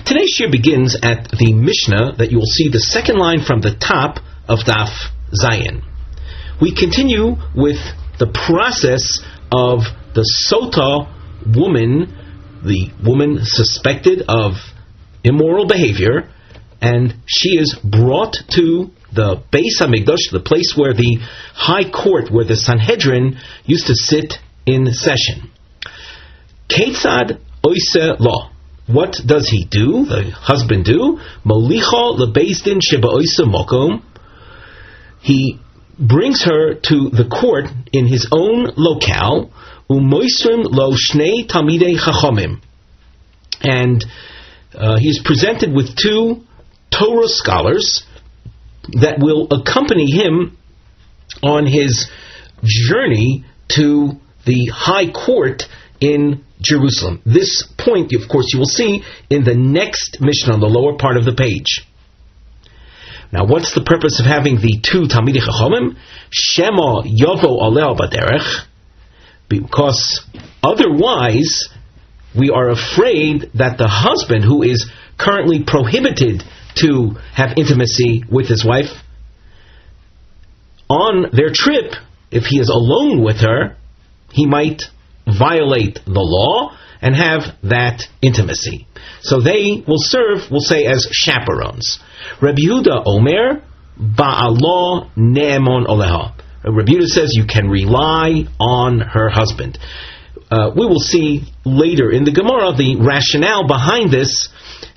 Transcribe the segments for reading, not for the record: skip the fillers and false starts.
Today's shiur begins at the Mishnah that you will see the second line from the top of Daf Zayin. We continue with the process of the Sotah woman, the woman suspected of immoral behavior, and she is brought to the Beis HaMikdash, the place where the high court, where the Sanhedrin used to sit in session. Ketzad oise lo. What does he do, the husband do? Molicha lebeis din sheba oise mokom. He brings her to the court in his own locale, umoisrim lo shnei talmidei chachomim. And he is presented with two Torah scholars that will accompany him on his journey to the high court in Jerusalem. This point, of course, you will see in the next Mishnah on the lower part of the page. Now, what's the purpose of having the two Talmidei Chachomim? Shema Yovo Alel Baderech, because otherwise we are afraid that the husband, who is currently prohibited to have intimacy with his wife, on their trip, if he is alone with her, he might violate the law and have that intimacy. So they will serve, we'll say, as chaperones. Rabbi Yehuda Omer, Ba'alo Ne'emon Oleha. Rabbi Yehuda says you can rely on her husband. We will see later in the Gemara the rationale behind this,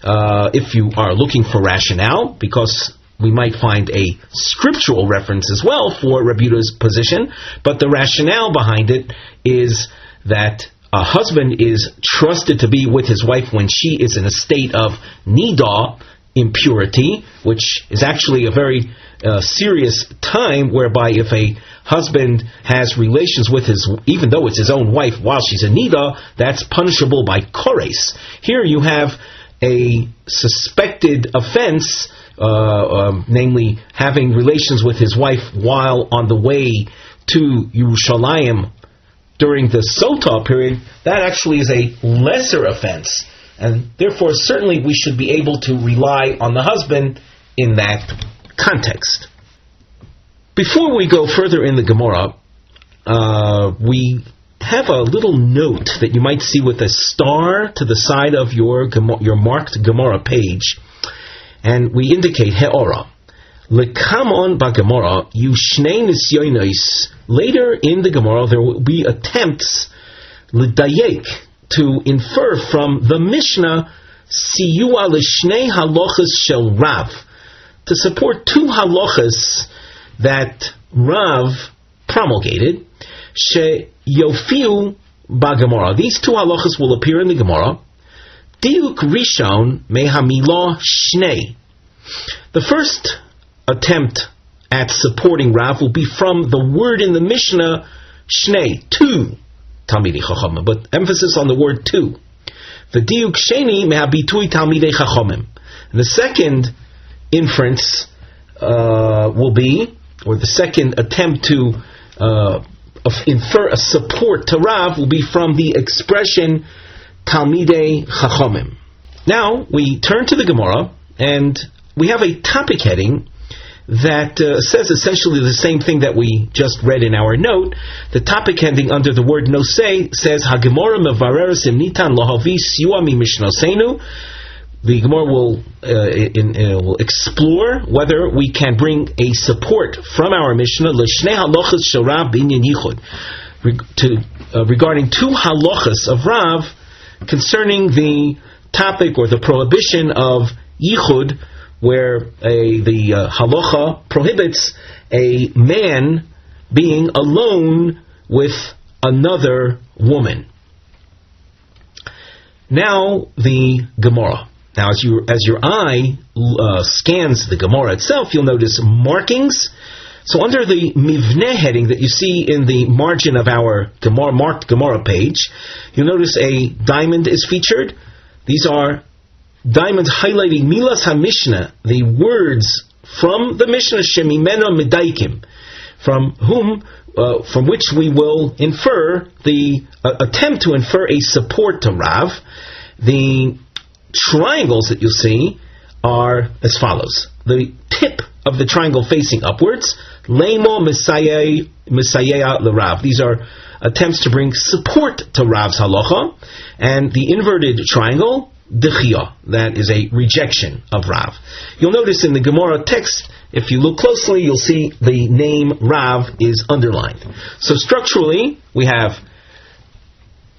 if you are looking for rationale, because we might find a scriptural reference as well for Rabbi Yehuda's position, but the rationale behind it is that a husband is trusted to be with his wife when she is in a state of nidah, impurity, which is actually a very serious time, whereby if a husband has relations with his, even though it's his own wife, while she's in nidah, that's punishable by kores. Here you have a suspected offense, namely having relations with his wife while on the way to Yerushalayim during the Sotah period. That actually is a lesser offense, and therefore certainly we should be able to rely on the husband in that context. Before we go further in the Gemara, we have a little note that you might see with a star to the side of your marked Gemara page, and we indicate He'ora. Lekamon ba'Gemara yushnei nisyonos. Later in the Gemara there will be attempts l'dayek, to infer from the Mishnah siyua l'shnei halachas shel Rav, to support two halachas that Rav promulgated. She yofiu ba'Gemara. These two halachas will appear in the Gemara. Diuk rishon mehamilah shnei. The first attempt at supporting Rav will be from the word in the Mishnah, shnei, two Talmidei Chachomim, but emphasis on the word two. V'diuk sheni mehabitui Talmidei Chachomim. And the second inference will be, or the second attempt to infer a support to Rav will be from the expression Talmidei Chachomim. Now we turn to the Gemara, and we have a topic heading that says essentially the same thing that we just read in our note. The topic heading under the word nosei says HaGemara mevareres im nitan lahavi siua mi mishnosenu. The Gemara will explore whether we can bring a support from our Mishnah l'shnei halachas shel Rav b'inyan yichud, regarding two halachas of Rav concerning the topic or the prohibition of yichud, where the halacha prohibits a man being alone with another woman. Now the Gemara. Now, as your eye scans the Gemara itself, you'll notice markings. So under the Mivneh heading that you see in the margin of our marked Gemara page, you'll notice a diamond is featured. These are diamonds highlighting Milas HaMishnah, the words from the Mishnah, Shemimena Medaikim, from which we will infer attempt to infer a support to Rav. The triangles that you'll see are as follows. The tip of the triangle facing upwards, Lemo Messiah L'Rav. These are attempts to bring support to Rav's halacha. And the inverted triangle, Dechia, that is a rejection of Rav. You'll notice in the Gemara text, if you look closely, you'll see the name Rav is underlined. So structurally, we have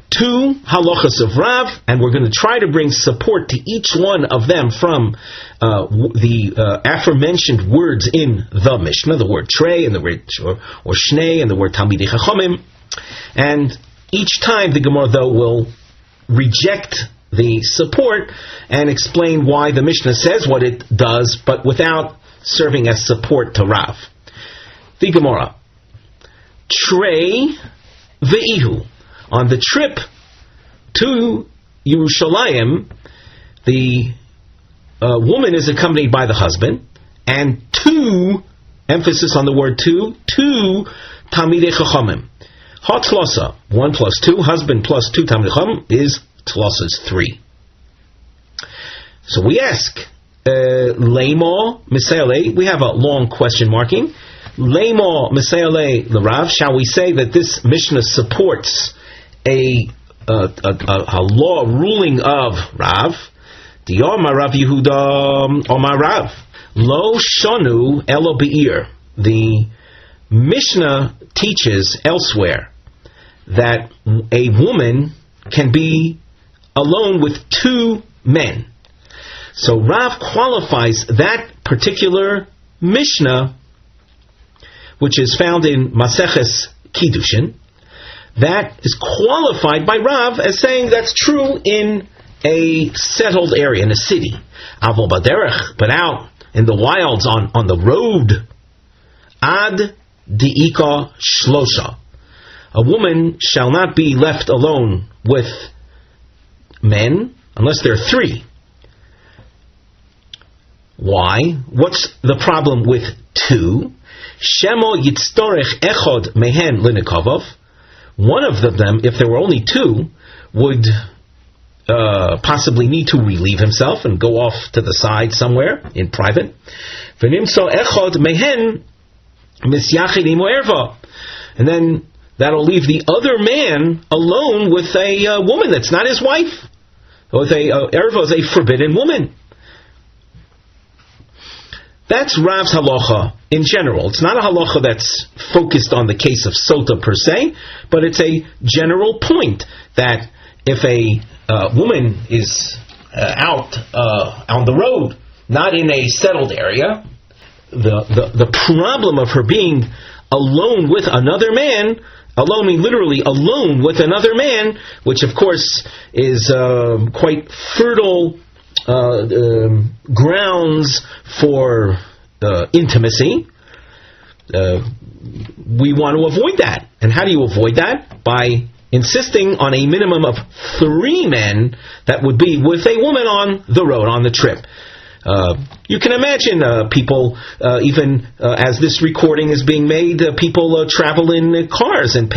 two halachas of Rav, and we're going to try to bring support to each one of them from the aforementioned words in the Mishnah, the word Trey and the word or Shnei and the word Talmidei Chachamim. And each time the Gemara, though, will reject the support and explain why the Mishnah says what it does, but without serving as support to Rav. The Gemara, Trey ve'ihu. On the trip to Yerushalayim, the woman is accompanied by the husband, and two, emphasis on the word two Talmidei Chachamim. Ha tlasa, 1 plus 2, husband plus 2 Talmidei Chachamim is tlasa's 3. So we ask, Leimo Misayale, we have a long question marking. Leimo Misayale L'Rav, shall we say that this Mishnah supports a law ruling of Rav? Dior HaRav Yehuda Omar Rav Lo Shonu Elo Be'ir. The Mishnah teaches elsewhere that a woman can be alone with two men. So Rav qualifies that particular Mishnah, which is found in Maseches Kiddushin. That is qualified by Rav as saying that's true in a settled area, in a city. Avol baderech, but out in the wilds, on the road. Ad di'ika shlosha. A woman shall not be left alone with men unless there are 3. Why? What's the problem with 2? Shemo yitztorech echod mehen linikavov. One of them, if there were only 2, would possibly need to relieve himself and go off to the side somewhere in private. And then that'll leave the other man alone with a woman that's not his wife. With erva is a forbidden woman. That's Rav's halacha in general. It's not a halacha that's focused on the case of Sotah per se, but it's a general point that if a woman is out on the road, not in a settled area, the problem of her being alone with another man, alone meaning literally alone with another man, which of course is quite fertile grounds for intimacy. We want to avoid that. And how do you avoid that? By insisting on a minimum of 3 men that would be with a woman on the road, on the trip. You can imagine people, even as this recording is being made, people travel in cars and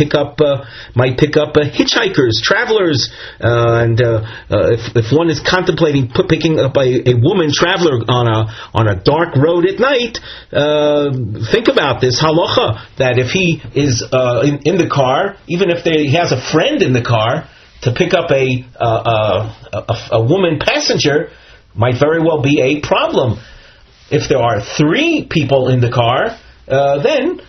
might pick up hitchhikers, travelers, and if one is contemplating picking up a woman traveler on a dark road at night, think about this halacha that if he is in the car, even if he has a friend in the car, to pick up a woman passenger might very well be a problem. If there are 3 people in the car, then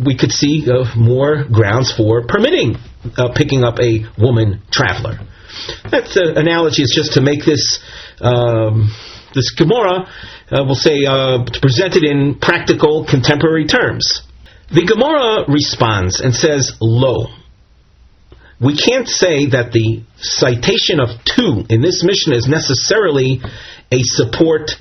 we could see more grounds for permitting picking up a woman traveler. That analogy is just to make this Gemara, we'll say, to present it in practical, contemporary terms. The Gemara responds and says, "Lo." We can't say that the citation of 2 in this Mishnah is necessarily a support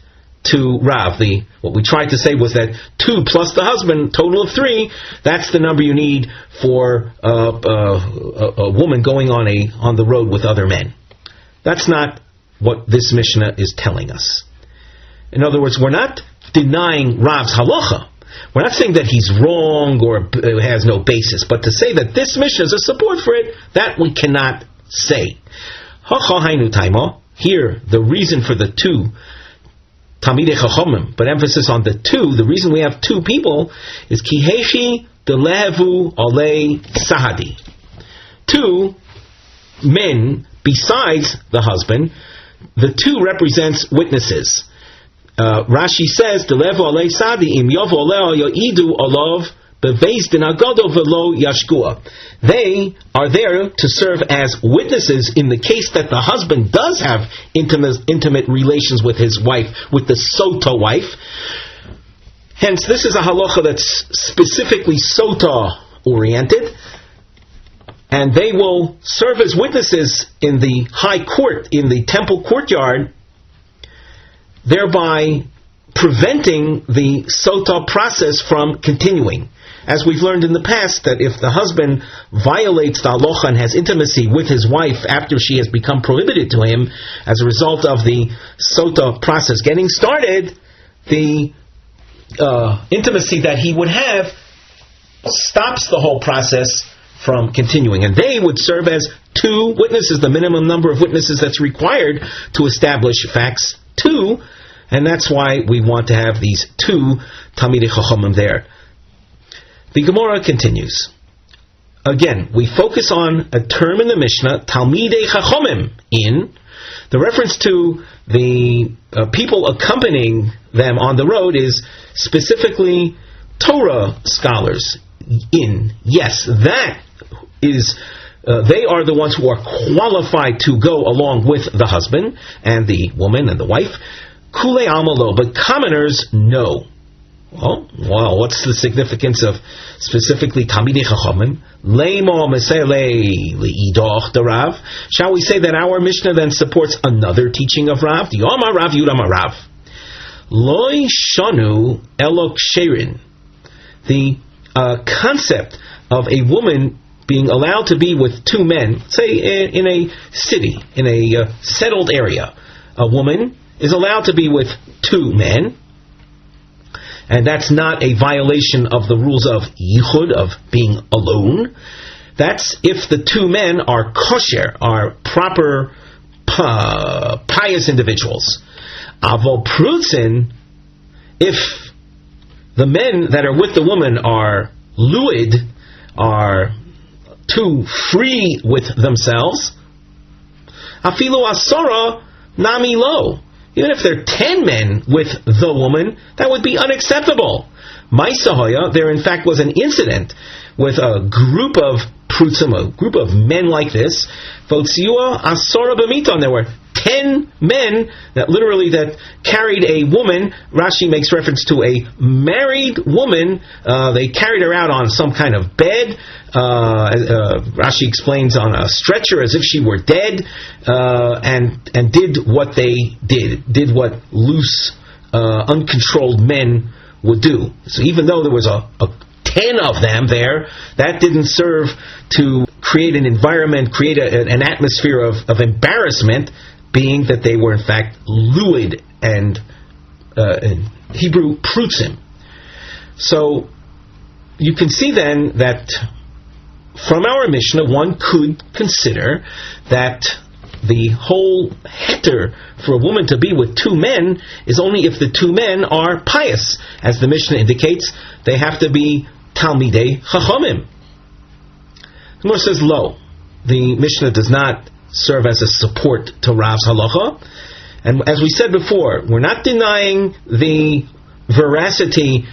to Rav. What we tried to say was that 2 plus the husband, total of 3, that's the number you need for a woman going on the road with other men. That's not what this Mishnah is telling us. In other words, we're not denying Rav's halacha. We're not saying that he's wrong or has no basis, but to say that this Mishnah is a support for it, that we cannot say. here the reason for the two Talmidei Chachomim, but emphasis on the two. The reason we have two people is Kiheshi Delevu Olei Sahadi. Two men besides the husband. The two represents witnesses. Rashi says Delevu Olei Sahadi Im Yovu Oleo Yoidu Olov Bevezdin Agodo Velo Yashkua. They are there to serve as witnesses in the case that the husband does have intimate relations with his wife, with the Sotah wife. Hence, this is a halacha that's specifically Sotah oriented, and they will serve as witnesses in the high court, in the temple courtyard, thereby preventing the Sotah process from continuing. As we've learned in the past, that if the husband violates the halacha and has intimacy with his wife after she has become prohibited to him as a result of the Sotah process getting started, the intimacy that he would have stops the whole process from continuing. And they would serve as two witnesses, the minimum number of witnesses that's required to establish facts, two, and that's why we want to have these two Talmidei Chachomim there. The Gemara continues. Again, we focus on a term in the Mishnah, Talmidei Chachomim, in the reference to the people accompanying them on the road is specifically Torah scholars. In yes, that is. They are the ones who are qualified to go along with the husband and the woman and the wife. Kule amalo, but commoners no. Well, what's the significance of specifically Talmidei Chachomim? Leimo mesele leidoch the Rav. Shall we say that our Mishnah then supports another teaching of Rav? The Omar Rav Yudam Rav. Loi shanu elok sherin. The concept of a woman being allowed to be with two men, say in a city, in a settled area, a woman is allowed to be with two men. And that's not a violation of the rules of yichud, of being alone. That's if the two men are kosher, are proper, pious individuals. Avol prutzin, if the men that are with the woman are luid, are too free with themselves, afilu asora nami lo. Even if there are 10 men with the woman, that would be unacceptable. Maisahoya, there in fact was an incident with a group of prutzim, a group of men like this. Votziua asora b'miton. There were 10 men that carried a woman. Rashi makes reference to a married woman. They carried her out on some kind of bed. Rashi explains on a stretcher as if she were dead, and did what they did what loose, uncontrolled men would do. So even though there was a 10 of them there, that didn't serve to create an environment, create an atmosphere of embarrassment, being that they were in fact luid and in Hebrew prutzim. So you can see then that from our Mishnah one could consider that the whole heter for a woman to be with two men is only if the two men are pious. As the Mishnah indicates, they have to be Talmidei Chachomim. The Gemara says, lo, the Mishnah does not serve as a support to Rav's halacha. And as we said before, we're not denying the veracity,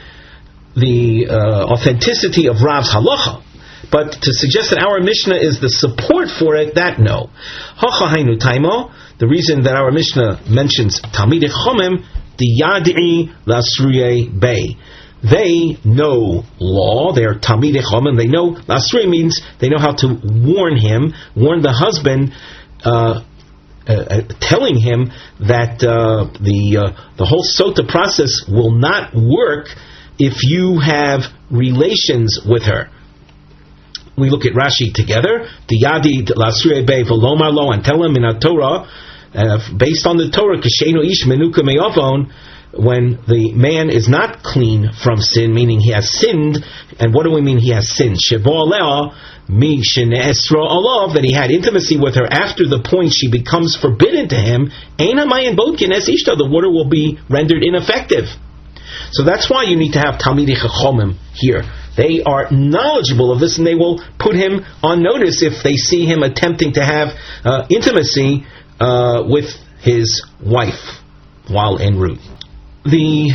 the authenticity of Rav's halacha, but to suggest that our Mishnah is the support for it, that no. Hacha hainu taimo, the reason that our Mishnah mentions Talmidei Chachomim, diyad'i lasruye bei. They know law, they are Talmidei Chachomim, they know, lasruye means they know how to warn the husband, telling him that the whole Sotah process will not work if you have relations with her. We look at Rashi together. Diyadi lasruye bei v'lomar lo, and tell him in a Torah, based on the Torah, k'sheinu ish menuka me'avon, when the man is not clean from sin, meaning he has sinned. And what do we mean he has sinned? Shebo aleh, Mi shene'esra alav, that he had intimacy with her after the point she becomes forbidden to him, ein hamayin bodkin es ishta, the water will be rendered ineffective. So that's why you need to have Talmidei Chachomim here. They are knowledgeable of this, and they will put him on notice if they see him attempting to have intimacy with his wife while en route. The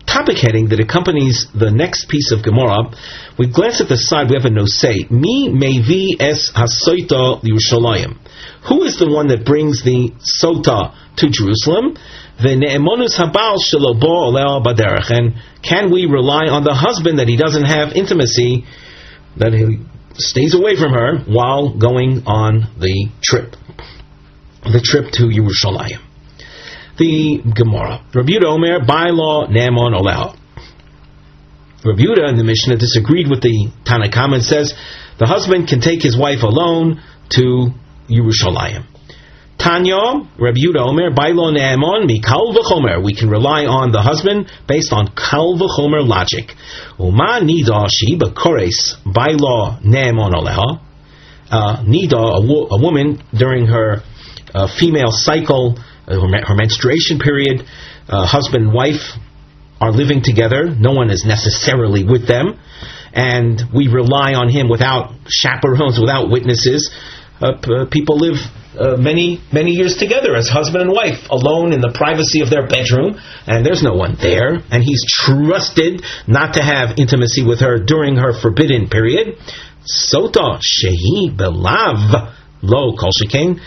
topic heading that accompanies the next piece of Gemara, we glance at the side, we have a nosei. Mi mevi es ha-Sotah Yerushalayim. Who is the one that brings the Sotah to Jerusalem? V'ne'emonus habal shelo bo oleh baderech. And can we rely on the husband that he doesn't have intimacy, that he stays away from her while going on the trip to Yerushalayim? The Gemara. Rabbi Yehuda Omer, Bailo Ne'emon Oleha. Rabbi Yehuda in the Mishnah disagreed with the Tanakh and says the husband can take his wife alone to Yerushalayim. Tanya, Rabbi Yehuda Omer, Bailo Ne'emon Mikal V'chomer. We can rely on the husband based on Kal V'chomer logic. Uma Nida Shi B'Kores Bailo Ne'emon Oleha. Nida, a woman during her female cycle, her menstruation period, husband and wife are living together. No one is necessarily with them, and we rely on him without chaperones, without witnesses. People live many years together as husband and wife, alone in the privacy of their bedroom, and there's no one there, and he's trusted not to have intimacy with her during her forbidden period. Sotah shehi belav lo kol shekain.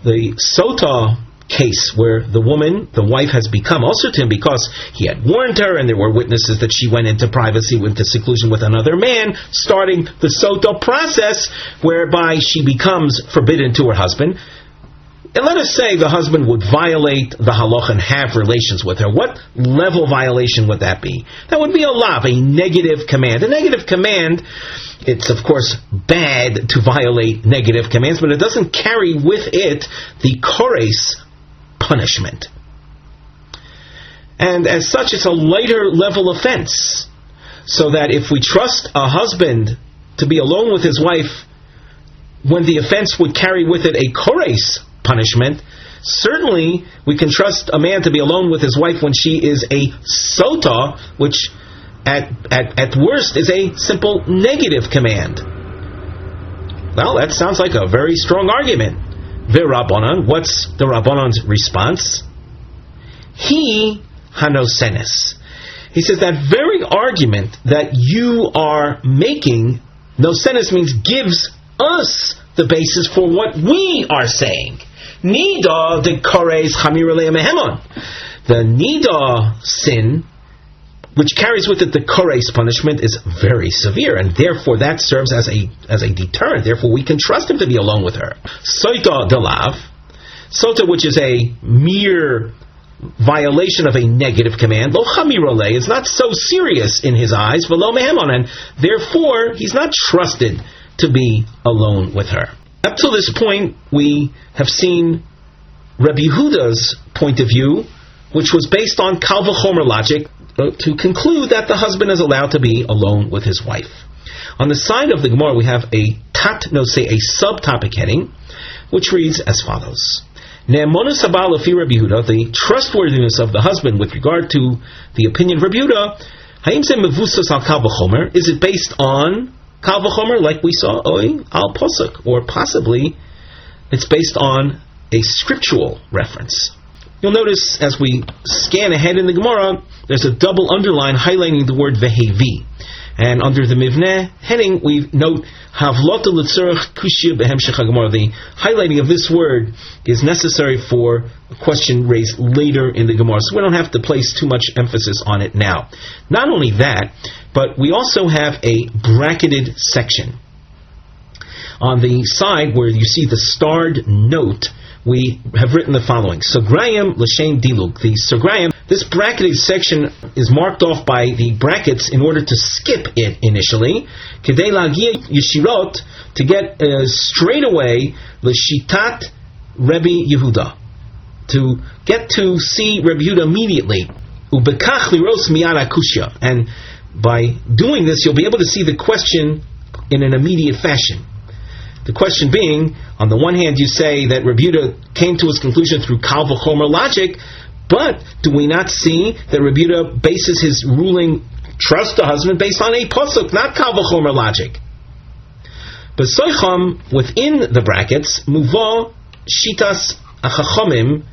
The Sotah case where the wife has become also to him because he had warned her and there were witnesses that she went into privacy, into seclusion with another man, starting the Sotah process whereby she becomes forbidden to her husband. And let us say the husband would violate the halacha and have relations with her. What level violation would that be? That would be a lav, a negative command. A negative command, it's of course bad to violate negative commands, but it doesn't carry with it the kores punishment. And as such, it's a lighter level offense. So that if we trust a husband to be alone with his wife when the offense would carry with it a kores punishment, certainly we can trust a man to be alone with his wife when she is a Sotah, which at worst is a simple negative command. Well, that sounds like a very strong argument. V'Rabbanan, what's the Rabbanan's response? He hanosenes. He says that very argument that you are making, nosenes means gives us the basis for what we are saying. Nida de kores chamir mehemon. The nida sin, which carries with it the kores punishment, is very severe, and therefore that serves as a deterrent. Therefore, we can trust him to be alone with her. Sotah delav, Sotah, which is a mere violation of a negative command, lo chamirole, is not so serious in his eyes, v'lo mehemon, and therefore he's not trusted to be alone with her. Up to this point, we have seen Rabbi Yehuda's point of view, which was based on Kal V'chomer logic, to conclude that the husband is allowed to be alone with his wife. On the side of the Gemara, we have a subtopic heading, which reads as follows: Ne'emonus habal lefi Rabbi Yehuda, the trustworthiness of the husband with regard to the opinion of Rabbi Yehuda. Hayim ze mevusas al Kal V'chomer? Is it based on Kal V'chomer, like we saw, Oy al Posuk, or possibly it's based on a scriptural reference? You'll notice as we scan ahead in the Gemara, there's a double underline highlighting the word vehevi. And under the Mivneh heading, we note Havlota L'tzorach Kushya Behemshech HaGemara. The highlighting of this word is necessary for a question raised later in the Gemara, so we don't have to place too much emphasis on it now. Not only that, but we also have a bracketed section. On the side where you see the starred note, we have written the following: Sagrayim l'shem diluk. The Sagrayim, this bracketed section is marked off by the brackets in order to skip it initially. Kedei lagia yeshirot, to get straight away l'shitat Rabbi Yehuda, to get to see Rabbi Yehuda immediately. Ubekach liros miyad akushya, and by doing this you'll be able to see the question in an immediate fashion. The question being, on the one hand you say that Rabbi Yehuda came to his conclusion through Kal V'chomer logic, but do we not see that Rabbi Yehuda bases his ruling, trust the husband, based on a pasuk, not Kal V'chomer logic? B'soicham, within the brackets, Muva Shitas HaChachamim,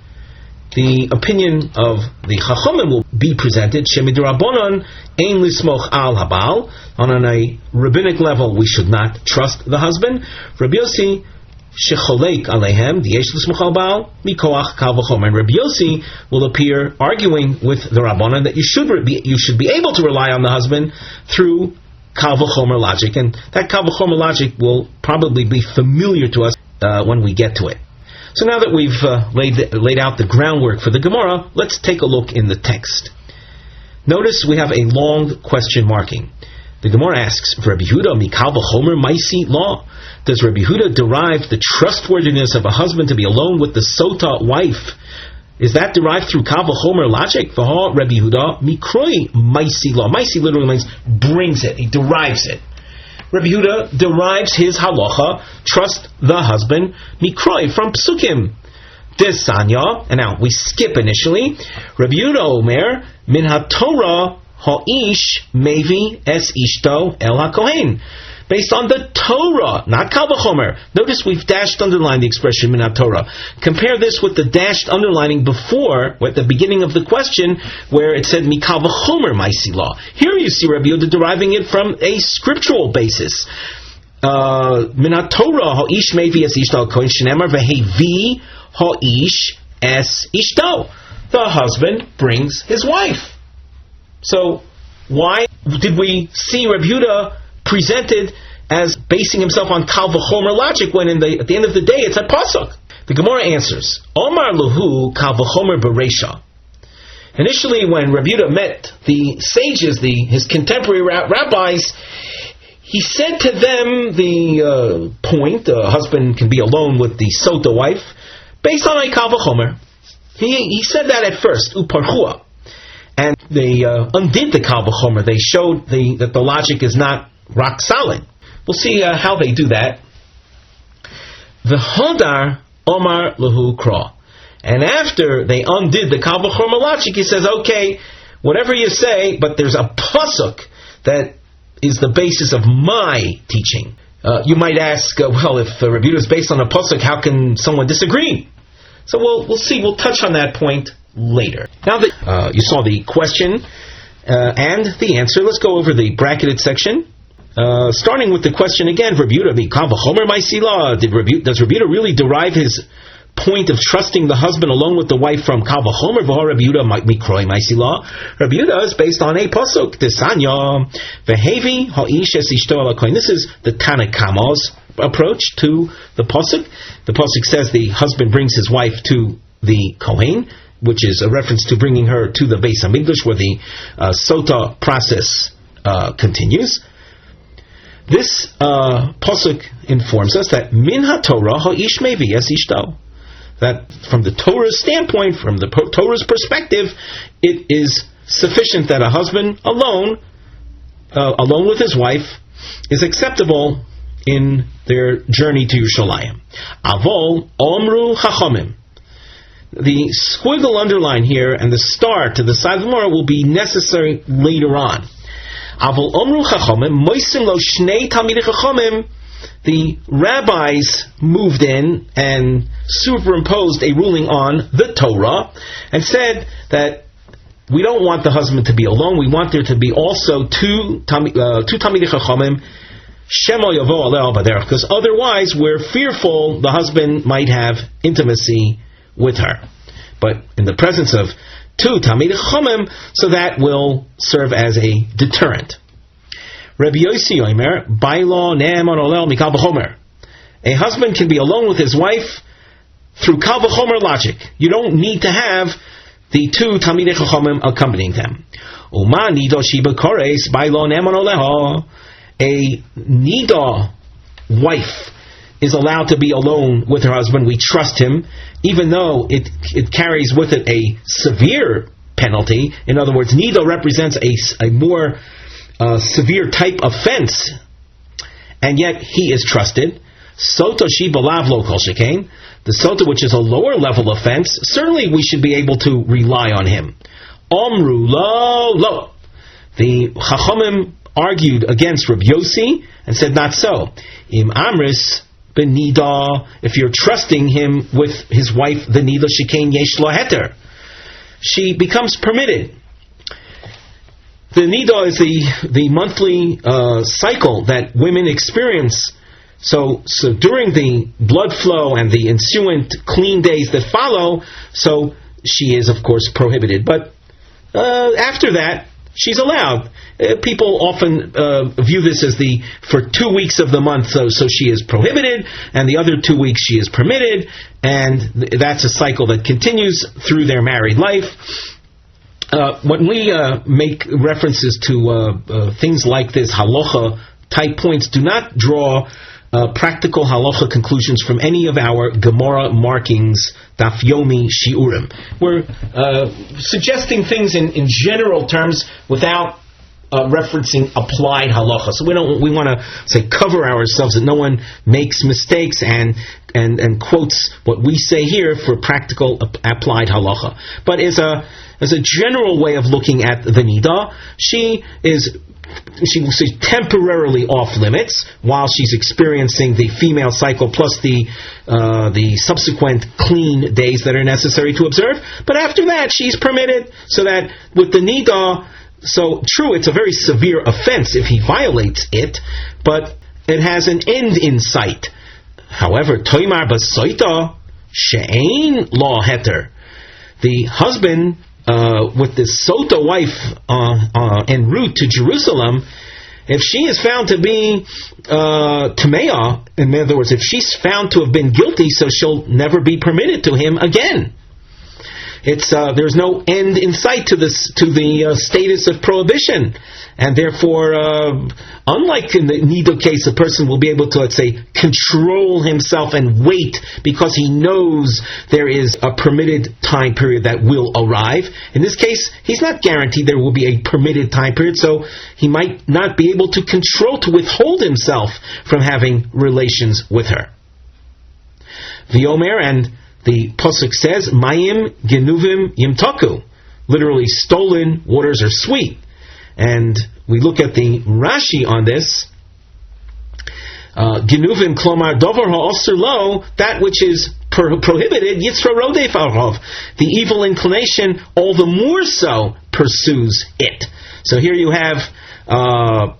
the opinion of the Chachamim will be presented. Shemidrabanan ein lismoch al habal. On a rabbinic level, we should not trust the husband. Rabbi Yossi shecholek alehem diyesh lismoch al baal mikoach kal v'chomer. And Rabbi Yossi will appear arguing with the Rabbanan that you should be able to rely on the husband through kal v'chomer logic, and that kal v'chomer logic will probably be familiar to us when we get to it. So now that we've laid out the groundwork for the Gemara, let's take a look in the text. Notice we have a long question marking. The Gemara asks, Rabbi Yehuda mikal v'chomer maisi law. Does Rabbi Yehuda derive the trustworthiness of a husband to be alone with the Sotah wife? Is that derived through kal v'chomer logic? V'ha Rabbi Yehuda mikroi maisi law. Maisi literally means brings it, he derives it. Rabbi Yehuda derives his halacha, trust the husband, mikroi, from psukim. Desanya, and now we skip initially. Rabbi Yehuda Omer, min haTorah ha'ish mevi es ishto el HaKohen. Based on the Torah, not Kal V'chomer. Notice we've dashed underlined the expression min haTorah. Compare this with the dashed underlining before, at the beginning of the question, where it said mikal v'chomer maisi law. Here you see Rabbi Yehuda deriving it from a scriptural basis. Min haTorah ha'ish mevi es ishto HaKohen shenemar v'hevi ha'ish es ishto. The husband brings his wife. So why did we see Rabbi Yehuda presented as basing himself on Kal V'chomer logic when at the end of the day it's a pasuk? The Gemara answers, Omar Luhu Kal V'chomer Bereisha. Initially, when Rabbi Yehuda met the sages, his contemporary rabbis, he said to them the point, a husband can be alone with the Sotah wife, based on a Kal V'chomer. He said that at first, Uparchua. And they undid the Kal V'chomer. They showed that the logic is not rock solid. We'll see how they do that. The Hodar Omar Lahu Kra. And after they undid the Kal V'chomer logic, he says, okay, whatever you say, but there's a pasuk that is the basis of my teaching. You might ask, well, if Rabbi Yehuda is based on a pasuk, how can someone disagree? So we'll see. We'll touch on that point later. Now that you saw the question and the answer, let's go over the bracketed section. Starting with the question again, Rabbi Yehuda mikal v'chomer maisi law. Does Rabbi Yehuda really derive his point of trusting the husband alone with the wife from kal v'chomer? V'ha Rabbi Yehuda mikroi maisi law. Rabbi Yehuda is based on a pasuk. Desanya v'hevi ha'ish es ishto el HaKohen. This is the Tanna Kamma's approach to the pasuk. The pasuk says the husband brings his wife to the Kohen, which is a reference to bringing her to the Beis HaMikdash, where the Sotah process continues. This pasuk informs us that min haTorah ha'ish mevi es ishto. That from the Torah's standpoint, from the Torah's perspective, it is sufficient that a husband alone with his wife, is acceptable in their journey to Yerushalayim. Avol omru chachamim. The squiggle underline here and the star to the side of the Gemara will be necessary later on. Avol omru chachamim moisim lo shnei talmidei chachamim. The rabbis moved in and superimposed a ruling on the Torah and said that we don't want the husband to be alone. We want there to be also two talmidei chachamim, shemo yavo aleh baderech, because otherwise we're fearful the husband might have intimacy with her. But in the presence of two talmidei chachamim, so that will serve as a deterrent. Rabbi Yossi Omer, Bailo Ne'eman Olel Mikal V'chomer. A husband can be alone with his wife through Kal V'chomer logic. You don't need to have the two Talmidei Chachamim accompanying them. Uma Nido Shiba Kores, Bailo Ne'eman Oleho. A Nida wife is allowed to be alone with her husband. We trust him, even though it carries with it a severe penalty. In other words, Nida represents a more severe type offense, and yet he is trusted. Sotah she balav lo kol shekain. The Sotah, which is a lower level offense, certainly we should be able to rely on him. Omru lo. The Chachamim argued against Rabbi Yossi and said not so. Im amris ben nida, if you're trusting him with his wife, the nida shekain yesh lo heter, she becomes permitted. The nida is the monthly cycle that women experience. So during the blood flow and the ensuing clean days that follow, so she is of course prohibited. But after that, she's allowed. People often view this as for 2 weeks of the month, so she is prohibited, and the other 2 weeks she is permitted, and that's a cycle that continues through their married life. When we make references to things like this, halacha type points, do not draw practical halacha conclusions from any of our Gemara markings, Daf Yomi, shiurim. We're suggesting things in general terms without referencing applied halacha. So we want to say cover ourselves that no one makes mistakes and quotes what we say here for practical applied halacha. But as a general way of looking at the nida, she will say temporarily off limits while she's experiencing the female cycle plus the subsequent clean days that are necessary to observe. But after that, she's permitted. So that with the nida, so true, it's a very severe offense if he violates it, but it has an end in sight. However, toimar basoita she'ein law heter, the husband with the Sotah wife en route to Jerusalem, if she is found to be Tameah, in other words, if she's found to have been guilty, so she'll never be permitted to him again. There's no end in sight to the status of prohibition, and therefore, unlike in the Nido case, a person will be able to, let's say, control himself and wait because he knows there is a permitted time period that will arrive. In this case, he's not guaranteed there will be a permitted time period, so he might not be able to withhold himself from having relations with her. V'yomer, and the pasuk says, Mayim genuvim yimtaku, literally stolen waters are sweet. And we look at the Rashi on this. Genuvim klomar dover ha'oser lo, that which is prohibited, yitzra rodef arav, the evil inclination all the more so pursues it. So here you have a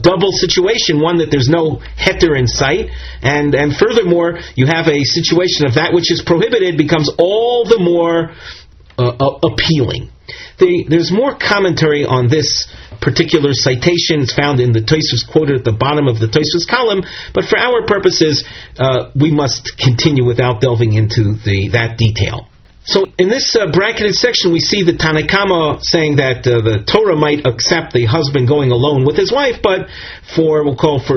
double situation, one that there's no heter in sight, and furthermore, you have a situation of that which is prohibited becomes all the more appealing. There's more commentary on this particular citation. It's found in the Tosfos quoted at the bottom of the Tosfos column, but for our purposes, we must continue without delving into that detail. So in this bracketed section, we see the Tanakama saying that the Torah might accept the husband going alone with his wife, but for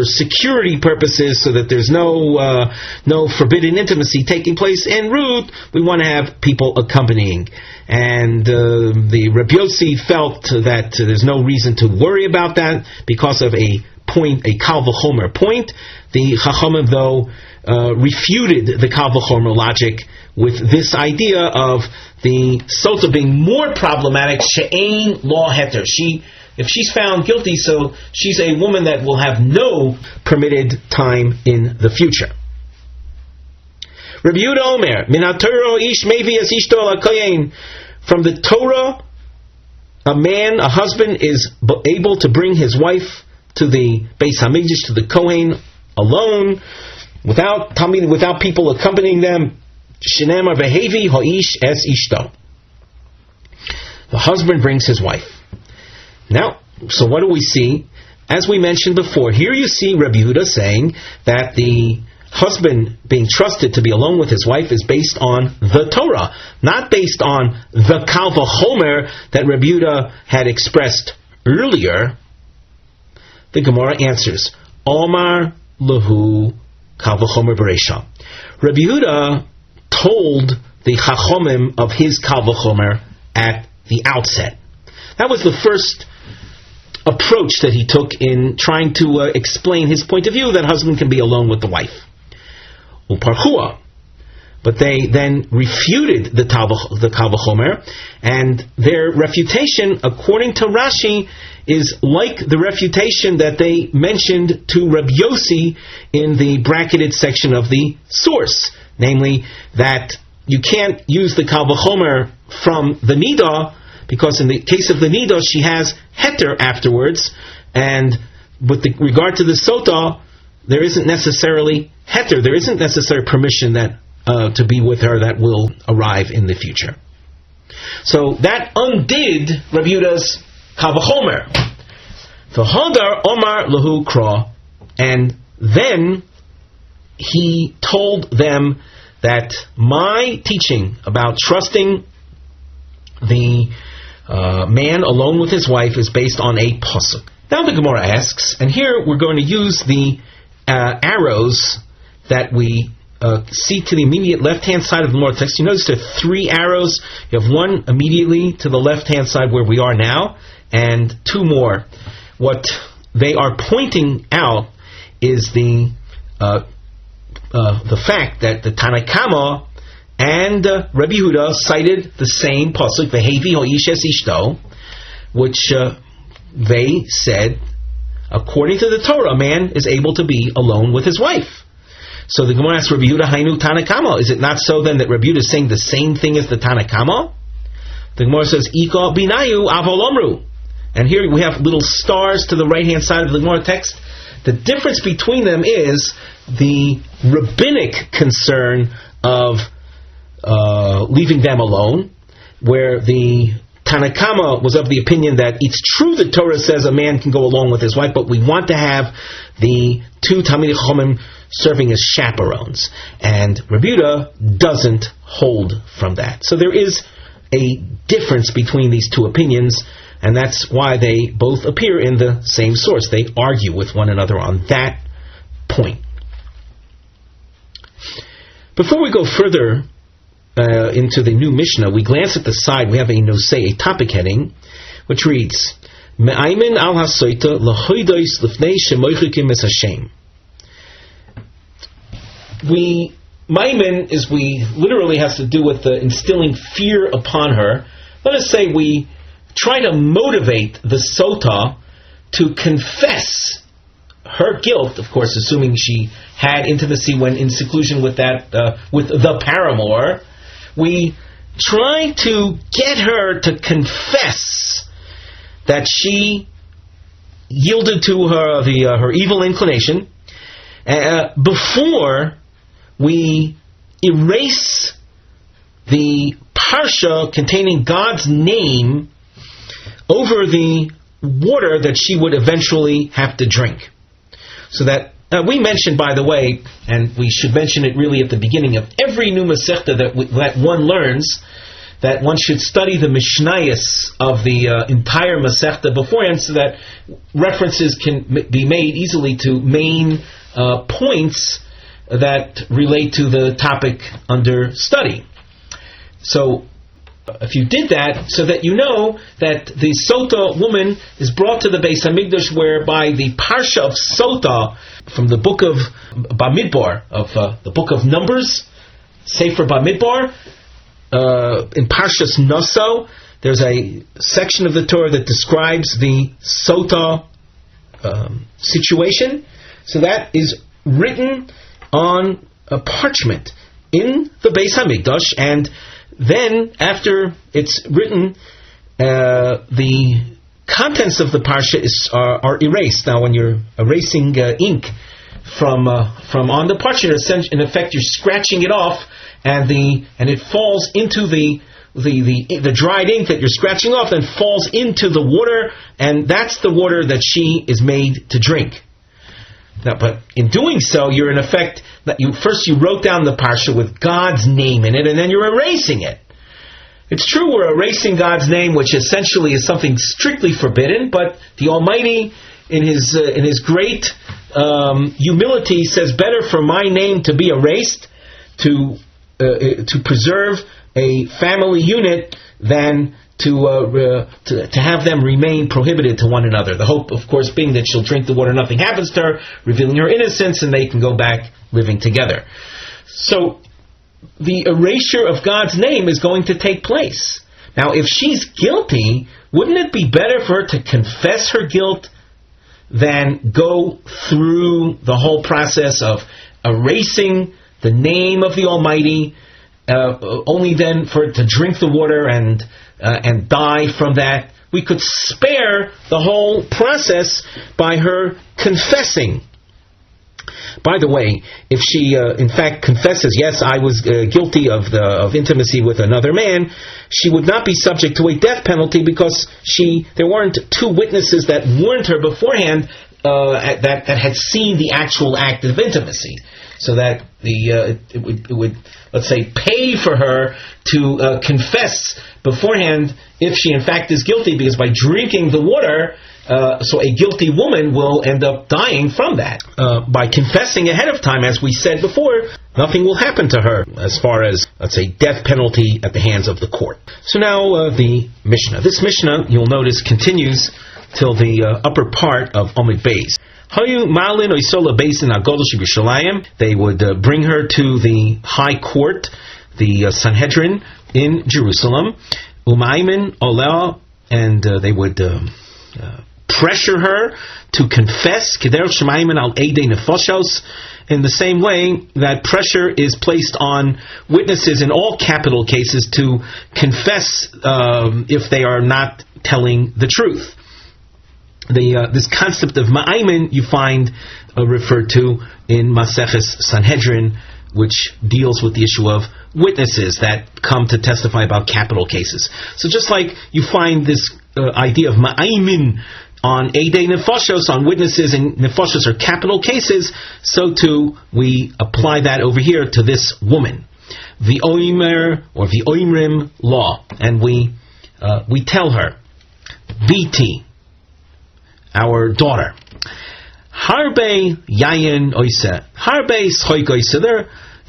security purposes, so that there's no forbidden intimacy taking place en route, we want to have people accompanying. And the Rabbi Yossi felt that there's no reason to worry about that because of a Kal V'chomer point. The Chachamim, though, refuted the Kal V'chomer logic with this idea of the Sotah being more problematic, she'ein law heter. If she's found guilty, so she's a woman that will have no permitted time in the future. Rabbi Yehuda Omer, min haTorah ish mevias ishto al HaKohen. From the Torah, a husband is able to bring his wife to the Beis Hamikdash, to the Kohen, alone, without people accompanying them. Shenamar vehevi ha'ish es ishto. The husband brings his wife. Now, so what do we see? As we mentioned before, here you see Rabbi Yehuda saying that the husband being trusted to be alone with his wife is based on the Torah, not based on the Kal V'chomer that Rabbi Yehuda had expressed earlier. The Gemara answers, Omar Lahu Kal V'chomer Bereisha. Rabbi Yehuda told the Chachomim of his Kal V'chomer at the outset. That was the first approach that he took in trying to explain his point of view that husband can be alone with the wife. Uparchua. But they then refuted the Kal V'chomer, and their refutation, according to Rashi, is like the refutation that they mentioned to Rabbi Yossi in the bracketed section of the source, namely that you can't use the Kal V'chomer from the Nidah, because in the case of the Nidah, she has heter afterwards, and with regard to the Sotah, there isn't necessarily heter, there isn't necessary permission that to be with her that will arrive in the future. So that undid Rabbi Yehuda's Kal V'chomer. V'hodar Omar Lahu Kra, and then he told them that my teaching about trusting the man alone with his wife is based on a pasuk. Now the Gemara asks, and here we're going to use the arrows that we see to the immediate left-hand side of the Gemara text. You notice there are 3 arrows. You have one immediately to the left-hand side where we are now, and 2 more. What they are pointing out is the fact that the Tanakama and Rabbi Yehuda cited the same pasuk, V'hevi ho'ish es ishto, which they said, according to the Torah, a man is able to be alone with his wife. So the Gemara asks Rabbi Yehuda, Hainu Tanakama. Is it not so then that Rabbi Yehuda is saying the same thing as the Tanakama? The Gemara says, Ika binayu avol omru. And here we have little stars to the right-hand side of the Gemara text. The difference between them is the rabbinic concern of leaving them alone, where the Tanakama was of the opinion that it's true that Torah says a man can go along with his wife, but we want to have the 2 Talmidei Chachamim serving as chaperones. And Rabbi Yehuda doesn't hold from that. So there is a difference between these 2 opinions, and that's why they both appear in the same source. They argue with one another on that point. Before we go further into the new Mishnah, we glance at the side. We have a nosei, a topic heading, which reads, Me'aymin al ha-Sotah l'hoidos l'fnei shemoichikim es Hashem. Maimin is literally has to do with instilling fear upon her. Let us say we try to motivate the Sotah to confess her guilt, of course, assuming she had intimacy when in seclusion with the paramour. We try to get her to confess that she yielded to her evil inclination before we erase the parsha containing God's name over the water that she would eventually have to drink. So that we mentioned, by the way, and we should mention it really at the beginning of every new Masechta that one learns, that one should study the Mishnayos of the entire Masechta beforehand, so that references can be made easily to main points that relate to the topic under study. So if you did that, so that you know that the Sotah woman is brought to the Beis Hamikdash, whereby the Parsha of Sotah from the book of Bamidbar, of the book of Numbers, Sefer Bamidbar, in Parshas Naso, there's a section of the Torah that describes the Sotah situation. So that is written on a parchment in the Beis Hamikdash, and then, after it's written, the contents of the parsha are erased. Now, when you're erasing ink from on the parchment, in effect, you're scratching it off, and it falls into the dried ink that you're scratching off, and falls into the water, and that's the water that she is made to drink. Now, but in doing so, you're in effect that you wrote down the parsha with God's name in it, and then you're erasing it. It's true we're erasing God's name, which essentially is something strictly forbidden, but the Almighty, in His great humility, says, better for my name to be erased to preserve a family unit than to have them remain prohibited to one another. The hope, of course, being that she'll drink the water, nothing happens to her, revealing her innocence, and they can go back living together. So the erasure of God's name is going to take place. Now, if she's guilty, wouldn't it be better for her to confess her guilt than go through the whole process of erasing the name of the Almighty, only then for it to drink the water and die from that? We could spare the whole process by her confessing. By the way, if she in fact confesses, yes, I was guilty of intimacy with another man, she would not be subject to a death penalty because there weren't two witnesses that warned her beforehand that had seen the actual act of intimacy. So that it would, let's say, pay for her to confess beforehand if she in fact is guilty, because by drinking the water, so a guilty woman will end up dying from that. By confessing ahead of time, as we said before, nothing will happen to her as far as, let's say, death penalty at the hands of the court. So now the Mishnah. This Mishnah, you'll notice, continues till the upper part of Omid Beis. They would bring her to the high court, the Sanhedrin in Jerusalem, and they would pressure her to confess, in the same way that pressure is placed on witnesses in all capital cases to confess if they are not telling the truth. This concept of ma'aymin you find referred to in Maseches Sanhedrin, which deals with the issue of witnesses that come to testify about capital cases. So just like you find this idea of ma'aymin on Eidei Nefoshos, on witnesses in Nefoshos or capital cases, so too we apply that over here to this woman. The Oimer or the Oimrim law. And we tell her, Biti, our daughter, Harbe Yayin Oise, Harbe Schoik Oise.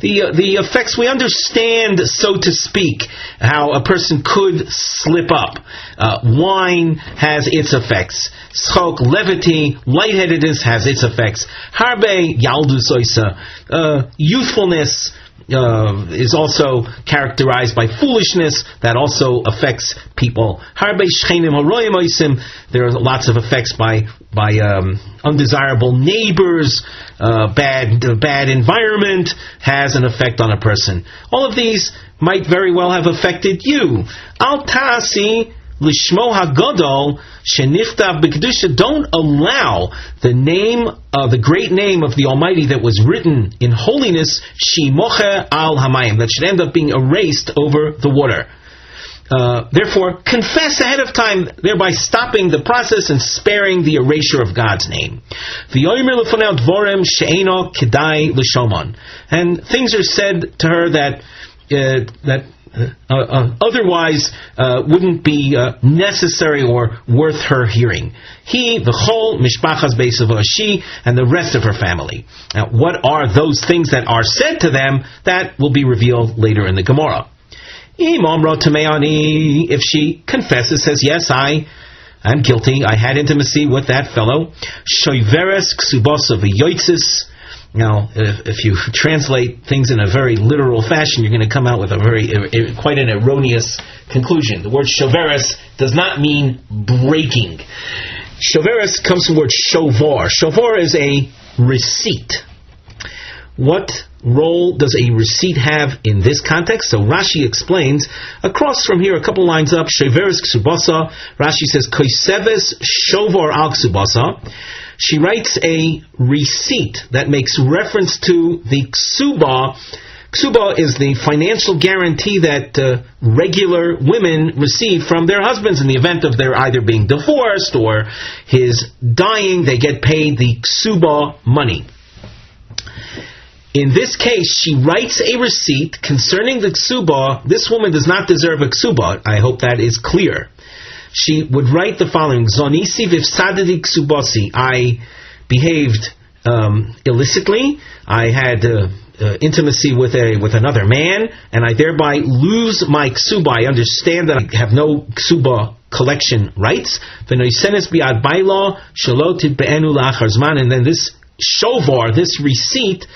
The effects, we understand, so to speak, how a person could slip up. Wine has its effects. Schok, levity, lightheadedness has its effects. Harbe Yaldus Oise, youthfulness is also characterized by foolishness that also affects people. Harbe Shchenim Haroyim Oisim, there are lots of effects by undesirable neighbors. Bad environment has an effect on a person. All of these might very well have affected you. Al Ta'asi Lishmo HaGadol Sheniftav B'Kedusha. Don't allow the name, the great name of the Almighty that was written in holiness, Shimoche Al Hamayim, that should end up being erased over the water. Therefore, confess ahead of time, thereby stopping the process and sparing the erasure of God's name. And things are said to her that otherwise wouldn't be necessary or worth her hearing. He, the whole mishpachas beisava, she and the rest of her family. Now, what are those things that are said to them? That will be revealed later in the Gemara. If she confesses, says, yes, I'm guilty, I had intimacy with that fellow. Shoiveres ksubasa v'yoitzis. Now, if you translate things in a very literal fashion, you're going to come out with quite an erroneous conclusion. The word shoveres does not mean breaking. Shoveres comes from the word shovar. Shovar is a receipt. What role does a receipt have in this context? So Rashi explains, across from here, a couple lines up, Sheveres Ksubasa, Rashi says, Koiseves Shovar Al Ksubasa. She writes a receipt that makes reference to the Ksuba. Ksuba is the financial guarantee that regular women receive from their husbands in the event of their either being divorced or his dying. They get paid the Ksuba money. In this case, she writes a receipt concerning the ksuba. This woman does not deserve a ksuba. I hope that is clear. She would write the following: Zonisi v'fsadedi ksubasi. I behaved illicitly. I had intimacy with another man, and I thereby lose my ksuba. I understand that I have no ksuba collection rights. And then this shovar, this receipt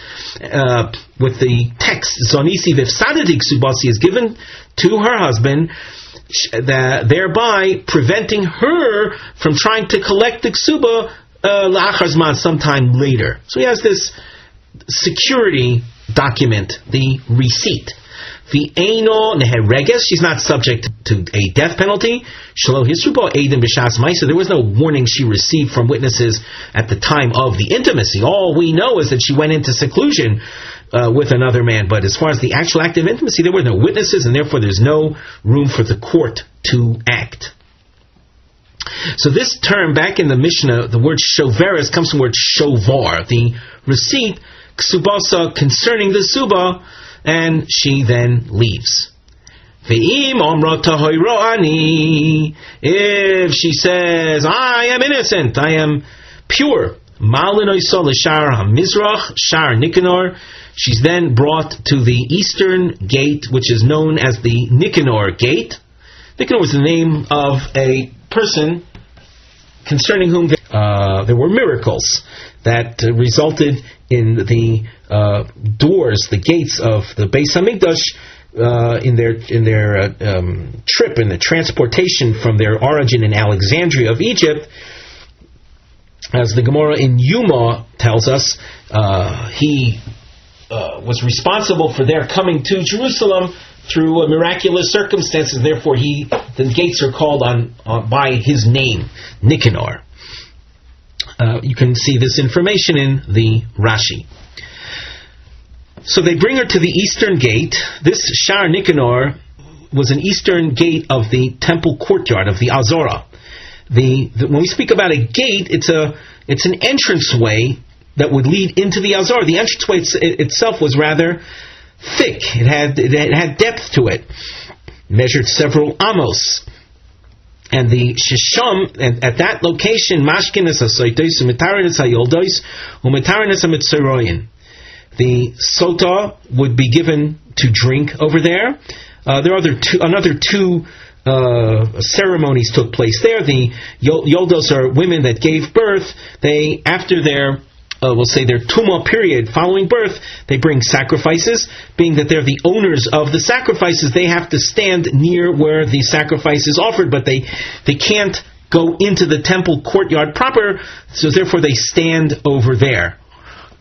with the text Zonisi v'fsadati ksubasi is given to her husband, thereby preventing her from trying to collect the ksuba la'achar zman sometime later. So he has this security document, the receipt. V'eino nehereges, she's not subject to a death penalty. Shelo hisrubo edim b'shas ma'isa, there was no warning she received from witnesses at the time of the intimacy. All we know is that she went into seclusion with another man. But as far as the actual act of intimacy, there were no witnesses, and therefore there's no room for the court to act. So this term, back in the Mishnah, the word shoveres comes from the word shovar, the receipt, ksubasa, concerning the suba, and she then leaves. If she says, I am innocent, I am pure, she's then brought to the eastern gate, which is known as the Nicanor gate. Nicanor was the name of a person concerning whom there were miracles that resulted in the doors, the gates of the Beis Hamikdash, in their trip, in the transportation from their origin in Alexandria of Egypt. As the Gemara in Yuma tells us, he was responsible for their coming to Jerusalem through miraculous circumstances. Therefore, the gates are called by his name, Nicanor. You can see this information in the Rashi. So they bring her to the eastern gate. This Shar Nicanor was an eastern gate of the temple courtyard of the Azora. When we speak about a gate, it's an entranceway that would lead into the Azor. The entranceway itself was rather thick. It had depth to it. Measured several amos. And the shisham, at that location, mashkinas hasoitos, umetarinas hayoldos, umetarinas hamitzeroyin. The Sotah would be given to drink over there. There are another two ceremonies took place there. The Yoldos are women that gave birth. They, after their their tumah period following birth, they bring sacrifices. Being that they're the owners of the sacrifices, they have to stand near where the sacrifice is offered, but they can't go into the temple courtyard proper, so therefore they stand over there.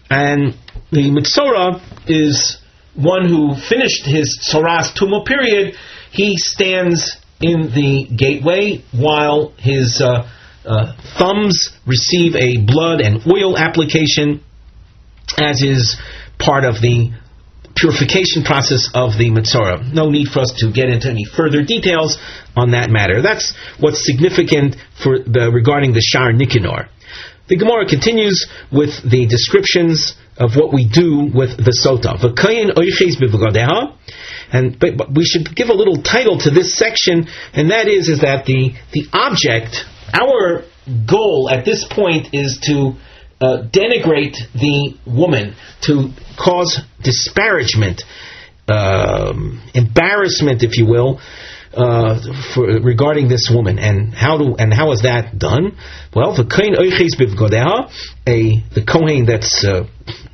And the Mitzorah is one who finished his Tzoras tumah period. He stands in the gateway while his thumbs receive a blood and oil application, as is part of the purification process of the Mitzorah. No need for us to get into any further details on that matter. That's what's significant regarding the Shar Nicanor. The Gemara continues with the descriptions of what we do with the Sotah. But we should give a little title to this section, and that is that the object, our goal at this point, is to denigrate the woman, to cause disparagement, embarrassment, if you will, regarding this woman. And how is that done? Well, the Kohen that's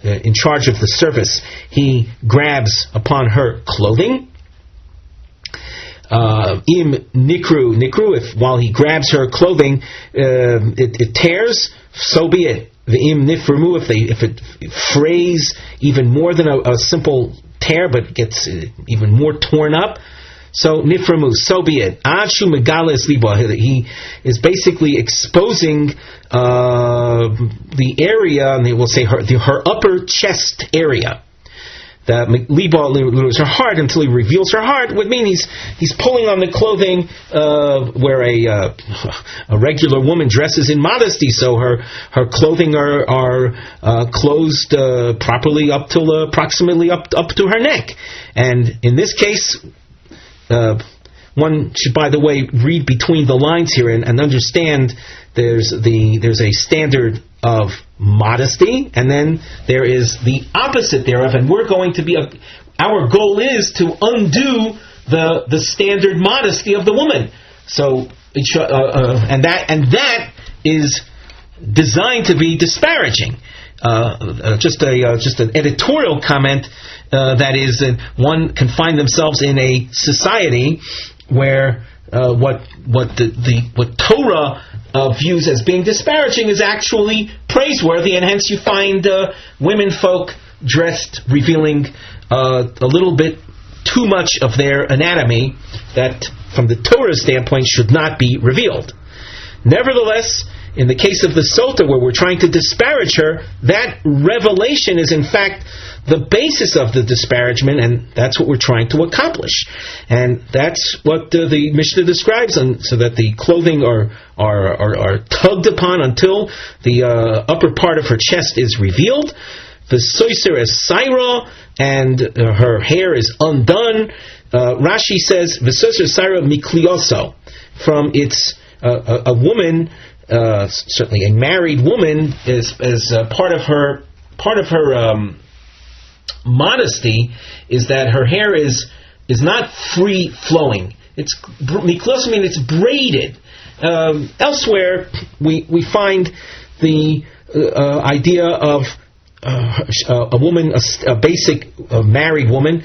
in charge of the service, he grabs upon her clothing. Im nikru, if while he grabs her clothing, it tears, so be it. The im niframu, if it frays even more than a simple tear, but gets even more torn up, so niframu, so be it. Adshu megales liba, he is basically exposing the area, and they will say her upper chest area. The liba is her heart, until he reveals her heart, would mean he's pulling on the clothing where a regular woman dresses in modesty, so her clothing are closed properly up till approximately up to her neck. And in this case, one should, by the way, read between the lines here and understand there's a standard of modesty, and then there is the opposite thereof, and we're going to be our goal is to undo the standard modesty of the woman. So and that is designed to be disparaging. Just an editorial comment that is, one can find themselves in a society where what Torah views as being disparaging is actually praiseworthy, and hence you find women folk dressed, revealing a little bit too much of their anatomy that, from the Torah standpoint, should not be revealed. Nevertheless, in the case of the Sotah, where we're trying to disparage her, that revelation is in fact the basis of the disparagement, and that's what we're trying to accomplish. And that's what the Mishnah describes, so that the clothing are tugged upon until the upper part of her chest is revealed. The soiser is saira, and her hair is undone. Rashi says, "V'soiser saira miklioso," from its a woman. Certainly, a married woman is part of her modesty is that her hair is not free flowing. It's miklos, mean it's braided. Elsewhere, we find the idea of a woman, a basic married woman,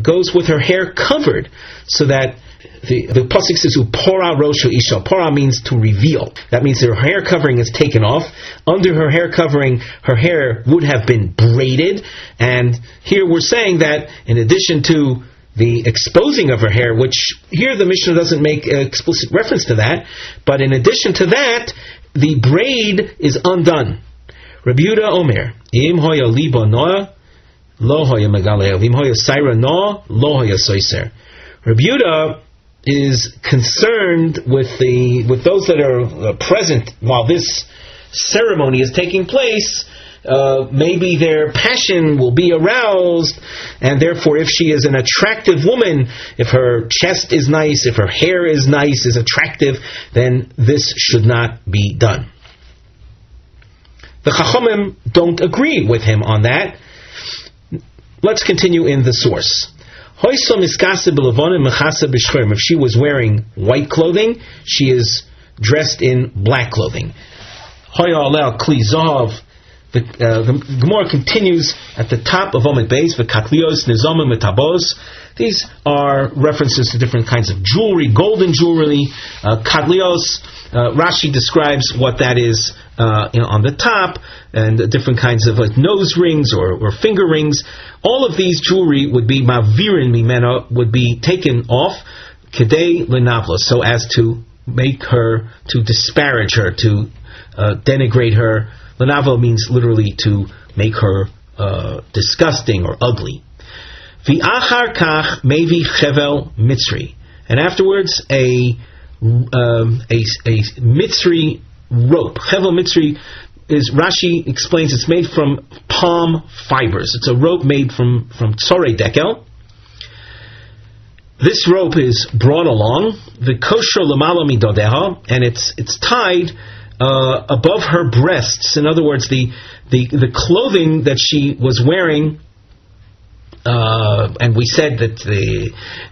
goes with her hair covered, so that the pasuk says, "Upora roshu isha." Pora means to reveal. That means her hair covering is taken off. Under her hair covering, her hair would have been braided. And here we're saying that in addition to the exposing of her hair, which here the Mishnah doesn't make explicit reference to that, but in addition to that, the braid is undone. Rabbi Yehuda Omer, Im hoya liba noah, lo hoya megaleo. Im hoya saira noah, lo hoya soiser. Rabbi Yehuda is concerned with those that are present while this ceremony is taking place. Maybe their passion will be aroused, and therefore, if she is an attractive woman, if her chest is nice, if her hair is nice, is attractive, then this should not be done. The Chachamim don't agree with him on that. Let's continue in the source. If she was wearing white clothing, she is dressed in black clothing. The Gemara continues at the top of Omid Beis, v'katlios nizamim metabos. These are references to different kinds of jewelry, golden jewelry. Katlios, Rashi describes what that is on the top, and different kinds of nose rings or finger rings. All of these jewelry would be mavirin mimena, would be taken off kedei lenavlos, so as to make her, to disparage her, to denigrate her. Lenavlo means literally to make her disgusting or ugly. V'achar kach mevi chevel mitzri, and afterwards a mitzri rope. Chevel mitzri is, Rashi explains, it's made from palm fibers. It's a rope made from tzorei dekel. This rope is brought along, the kosher lamala midodeha, and it's tied above her breasts. In other words, the clothing that she was wearing, and we said that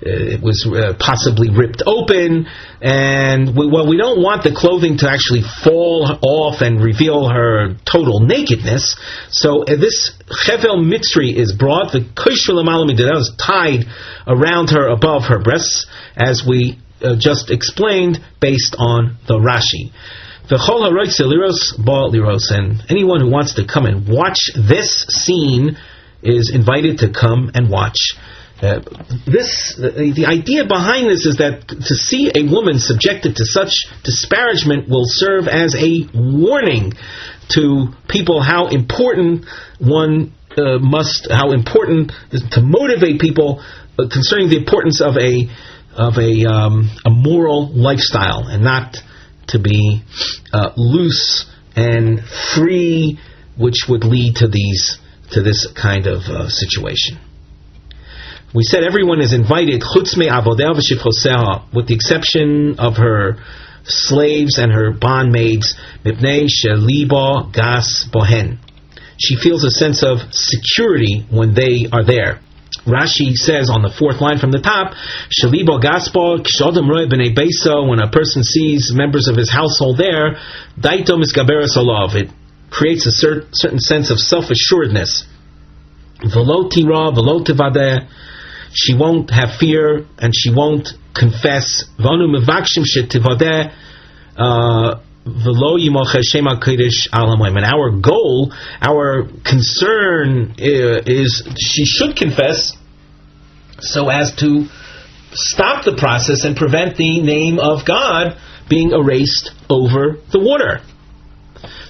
it was possibly ripped open, and we don't want the clothing to actually fall off and reveal her total nakedness. So this chevel mitzri is brought, the kosher lamala midodeha is tied around her above her breasts, as we just explained based on the Rashi. And anyone who wants to come and watch this scene is invited to come and watch. The idea behind this is that to see a woman subjected to such disparagement will serve as a warning to people how important to motivate people concerning the importance of a moral lifestyle, and not to be loose and free, which would lead to this kind of situation. We said everyone is invited, chutz me avodeh v'shifchoseha, with the exception of her slaves and her bondmaids. Mipnei shelibo gas bohen. She feels a sense of security when they are there. Rashi says on the fourth line from the top, Shalibo Gaspo Kshodem Roy B'nei Beiso, when a person sees members of his household there, Daito Miskaberes Olav, it creates a certain sense of self-assuredness. Velo Tira, Velo Tivadeh, she won't have fear and she won't confess. Vonu Mevakshim Shetivadeh, and our goal, our concern is she should confess so as to stop the process and prevent the name of God being erased over the water.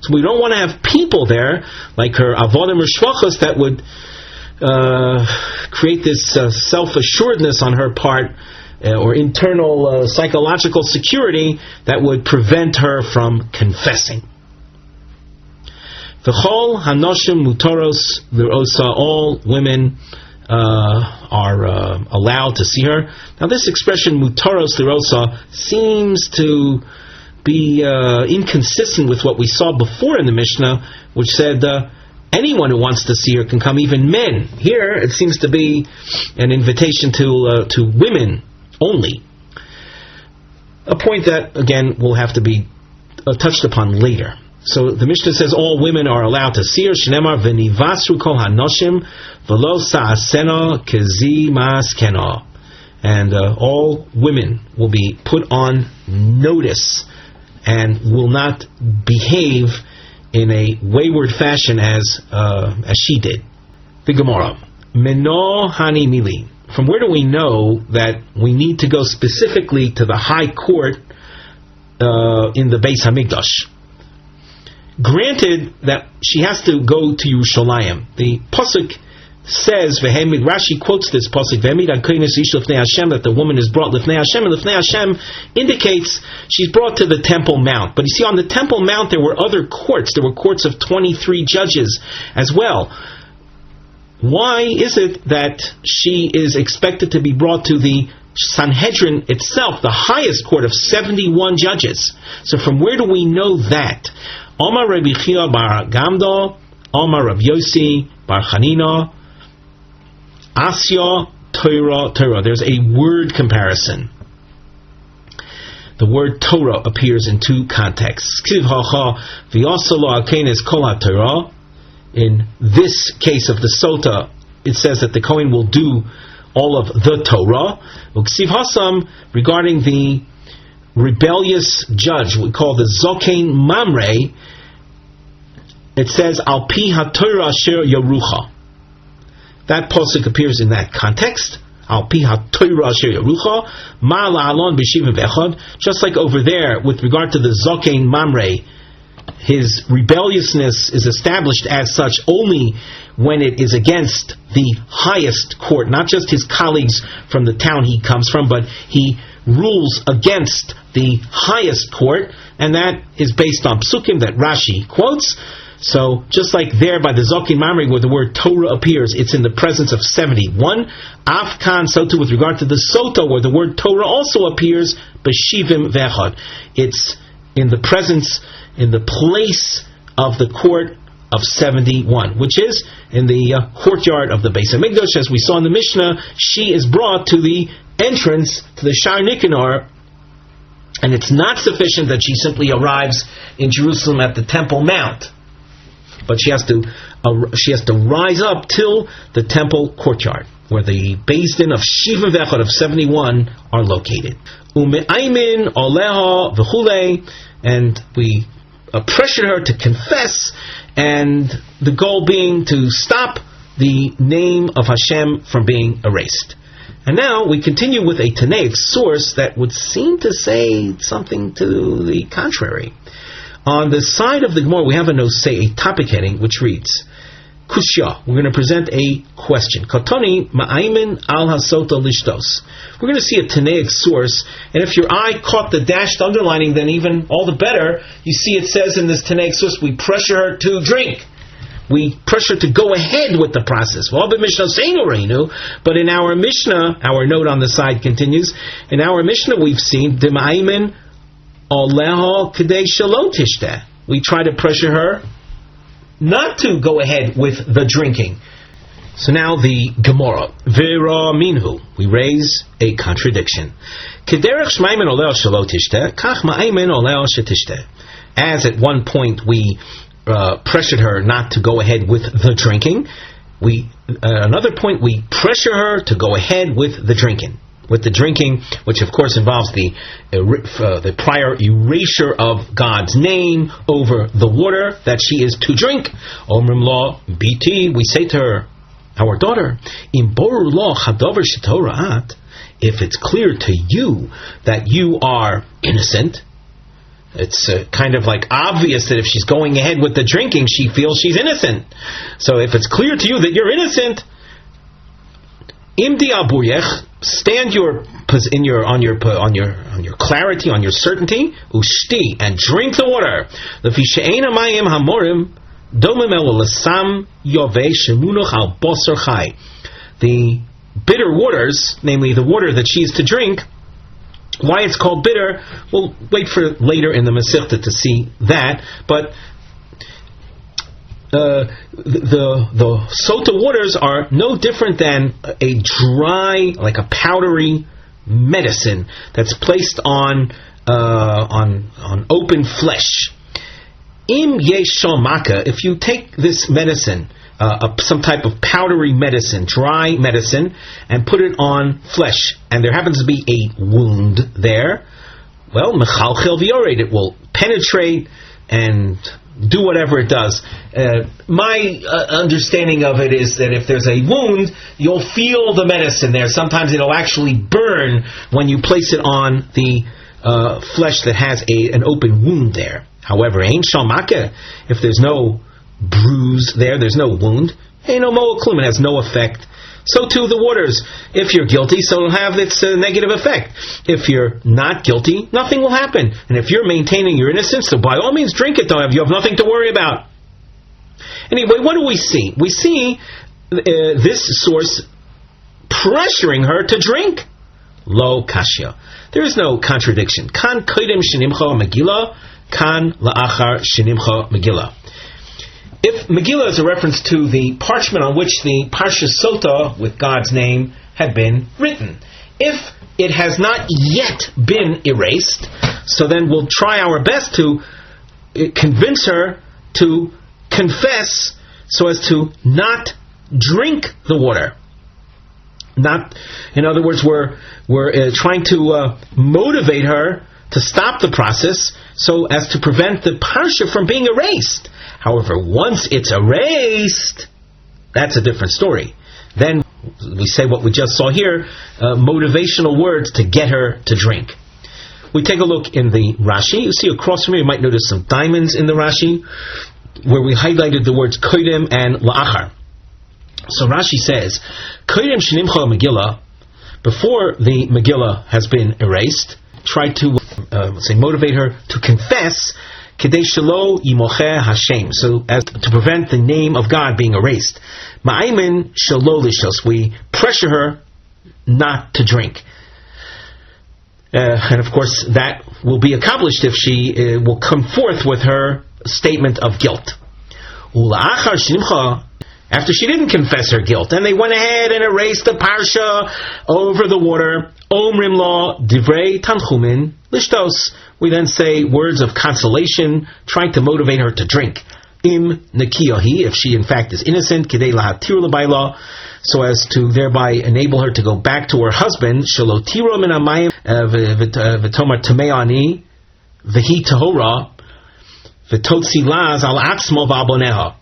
So we don't want to have people there like her avodim or shvachos that would create this self-assuredness on her part, or internal psychological security that would prevent her from confessing. V'chol hanoshim mutoros l'rosa, all women are allowed to see her. Now this expression mutoros l'rosa seems to be inconsistent with what we saw before in the Mishnah, which said anyone who wants to see her can come, even men. Here it seems to be an invitation to women only. A point that, again, will have to be touched upon later. So the Mishnah says all women are allowed to see her. Shnemar v'nivasru kol hanoshim v'lo sa'asena kezi maskena. And all women will be put on notice and will not behave in a wayward fashion as she did. The Gemara. Meno hani mili. From where do we know that we need to go specifically to the high court in the Beis Hamikdash? Granted that she has to go to Yerushalayim. The pasuk says, Rashi quotes this pasuk, that the woman is brought Lifnei Hashem, and Lifnei Hashem indicates she's brought to the Temple Mount. But you see, on the Temple Mount there were other courts. There were courts of 23 judges as well. Why is it that she is expected to be brought to the Sanhedrin itself, the highest court of 71 judges? So from where do we know that? Omar Rabbi Chia bar Gamdo, Omar Rabbi Yossi bar Chanina, Asya Torah. There's a word comparison. The word Torah appears in two contexts. In this case of the Sotah, it says that the Kohen will do all of the Torah. Regarding the rebellious judge, we call the Zokein Mamre, it says Al Pi HaTorah Asher Yerucha. That pasuk appears in that context. Al Pi HaTorah Asher Yerucha Ma La'alon B'Shivim V'Echad. Just like over there, with regard to the Zokein Mamre, his rebelliousness is established as such only when it is against the highest court, not just his colleagues from the town he comes from, but he rules against the highest court, and that is based on psukim that Rashi quotes. So, just like there by the Zokin Mamre where the word Torah appears, it's in the presence of 71. Afkan, so too with regard to the Sotah where the word Torah also appears, B'Shivim V'Echad. It's in the presence, in the place of the court of 71, which is in the courtyard of the Beis Hamikdash. As we saw in the Mishnah, she is brought to the entrance to the Shar Nikanor, and it's not sufficient that she simply arrives in Jerusalem at the Temple Mount, but she has to rise up till the temple courtyard, where the Beis Din of Shivim V'Echad of 71 are located. Ume'aymin oleha v'chulei, and we pressure her to confess, and the goal being to stop the name of Hashem from being erased. And now we continue with a Tanaic source that would seem to say something to the contrary. On the side of the Gemara, we have a nosei, a topic heading, which reads, Kushya. We're going to present a question. Katoni ma'aymin al hasota lishtos. We're going to see a Tanaic source, and if your eye caught the dashed underlining, then even all the better. You see it says in this Tanaic source, we pressure her to drink. We pressure to go ahead with the process. But in our Mishnah, our note on the side continues, in our Mishnah we've seen, Dema'aymin oleho kedei shelo tishteh. We try to pressure her not to go ahead with the drinking. So now the Gemara. Vera minhu. We raise a contradiction. Kederech shmaimen oleo shelo tishteh, kach ma'aimen oleo shetishteh. As at one point we pressured her not to go ahead with the drinking, another point we pressure her to go ahead with the drinking. With the drinking, which of course involves the prior erasure of God's name over the water that she is to drink. Omrim lo biti, we say to her, our daughter, im boru lo chadavar shetoraat, if it's clear to you that you are innocent, it's kind of like obvious that if she's going ahead with the drinking, she feels she's innocent. So if it's clear to you that you're innocent, imdi abuyech, stand on your clarity, on your certainty, ushti, and drink the water. Lefi she'ein hamayim hamorim domim el l'sam yoveh shemunoch al basar chai. The bitter waters, namely the water that she is to drink. Why it's called bitter, we'll wait for later in the Masechta to see that. But the Sotah waters are no different than a dry, like a powdery medicine that's placed on open flesh. Im yeshomaka, if you take this medicine, some type of powdery medicine, dry medicine, and put it on flesh, and there happens to be a wound there, well, mechalchel v'yored, it will penetrate and do whatever it does. My understanding of it is that if there's a wound, you'll feel the medicine there. Sometimes it'll actually burn when you place it on the flesh that has an open wound there. However, ein shalmaka, if there's no bruise there's no wound, ein omo klum, it has no effect. So too the waters. If you're guilty, so it'll have its negative effect. If you're not guilty, nothing will happen. And if you're maintaining your innocence, so by all means drink it. You have nothing to worry about. Anyway, what do we see? We see this source pressuring her to drink. Lo kashya. There is no contradiction. Kan kodim shenimcha Megillah, kan la'achar shenimcha Megillah. If Megillah is a reference to the parchment on which the Parsha Sotah with God's name had been written, if it has not yet been erased, so then we'll try our best to convince her to confess so as to not drink the water. In other words, we're trying to motivate her to stop the process so as to prevent the Parsha from being erased. However, once it's erased, that's a different story. Then we say what we just saw here, motivational words to get her to drink. We take a look in the Rashi. You see across from here, you might notice some diamonds in the Rashi, where we highlighted the words koidem and la'achar. So Rashi says, koidem shenimcha Megillah, before the Megillah has been erased, try to motivate her to confess, kedei shelo yimocheh Hashem, so as to prevent the name of God being erased. Ma'aymin shelo lishos, we pressure her not to drink. And of course that will be accomplished if she will come forth with her statement of guilt. Ula'achar shenimcha, after she didn't confess her guilt, and they went ahead and erased the parsha over the water, omrim lo divrei tanchumin lishtos, we then say words of consolation, trying to motivate her to drink. Im nekiyahi, if she in fact is innocent, kidei lahatir l'bayla, so as to thereby enable her to go back to her husband, shelo tiro min hamayim v'tomar tameani v'hi tahora v'totzi laz al atzmo v'aboneha.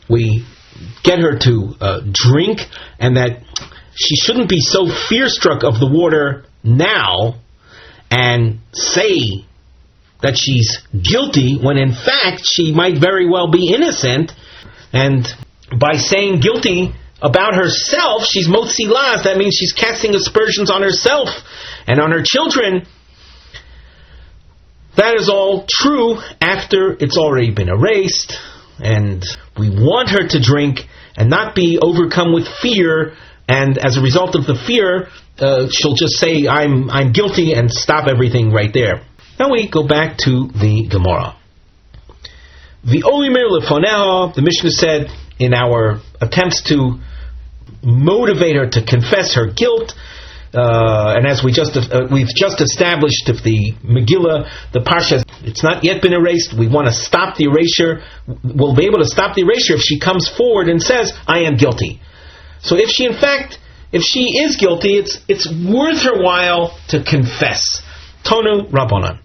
We get her to drink, and that she shouldn't be so fear-struck of the water now and say that she's guilty when in fact she might very well be innocent. And by saying guilty about herself, she's motzi las, that means she's casting aspersions on herself and on her children. That is all true after it's already been erased, and we want her to drink and not be overcome with fear, and as a result of the fear, she'll just say, I'm guilty, and stop everything right there. Now we go back to the Gemara. The Mishnah said, in our attempts to motivate her to confess her guilt, and as we've just established, if the Megillah, the Parsha, it's not yet been erased, we want to stop the erasure. We'll be able to stop the erasure if she comes forward and says, I am guilty. So if she is guilty, it's worth her while to confess. Tonu Rabbanan.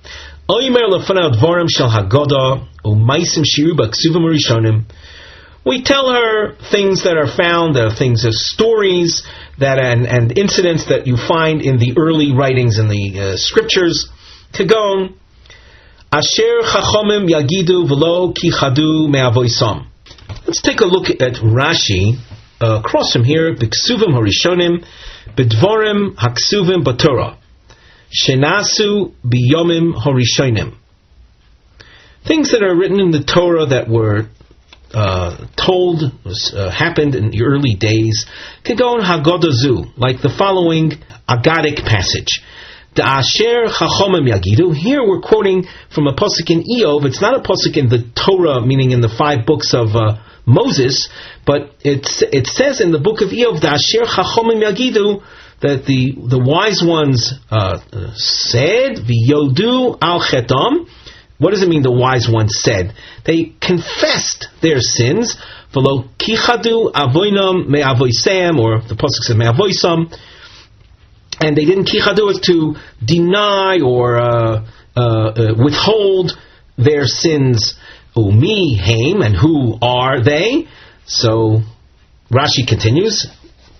We tell her things that are found, things as stories and incidents that you find in the early writings in the scriptures. Kagon Asher Chachomim Yagidu V'lo Ki Chadu Me'avoisam. Let's take a look at Rashi across from here. B'ksuvim Harishonim B'dvorim Haksuvim B'Torah Shenasu B'yomim Harishonim. Things that are written in the Torah that were happened in the early days. Kagon Hagodazu, like the following Agadic passage. Da'asher Chachomim Yagidu. Here we're quoting from a pasuk in Eov. It's not a pasuk in the Torah, meaning in the 5 books of Moses, but it says in the book of Eov, Da'asher Chachomim Yagidu, that the wise ones said, V'yodu al chetam. What does it mean the wise ones said? They confessed their sins. V'lo kichadu avoinam me'avoisam, or the pasuk says me'avoisam, and they didn't kichadu as to deny or withhold their sins. Umi haim, and who are they? So Rashi continues,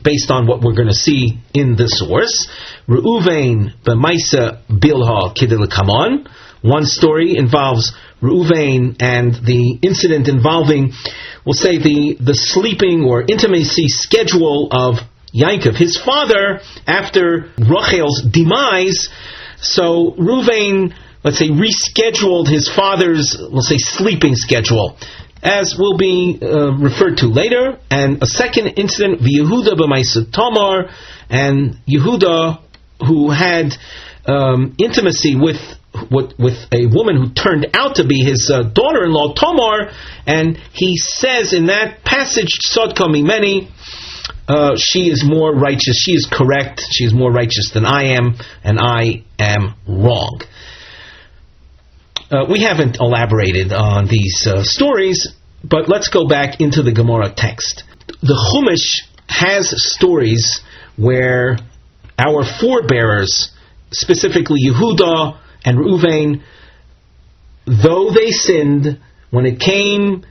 based on what we're going to see in the source. Reuven b'maisa bilha kidel kamon. One story involves Reuven and the incident involving, we'll say, the sleeping or intimacy schedule of Yaakov, his father, after Rachel's demise. So Reuven, let's say, rescheduled his father's, let's say, sleeping schedule, as will be referred to later. And a second incident, Yehuda b'maisa Tamar, and Yehuda, who had intimacy with a woman who turned out to be his daughter-in-law, Tamar, and he says in that passage, Sotah mimeni, she is more righteous, she is correct, she is more righteous than I am, and I am wrong. We haven't elaborated on these stories, but let's go back into the Gemara text. The Chumash has stories where our forebearers, specifically Yehuda and Reuven, though they sinned, when it came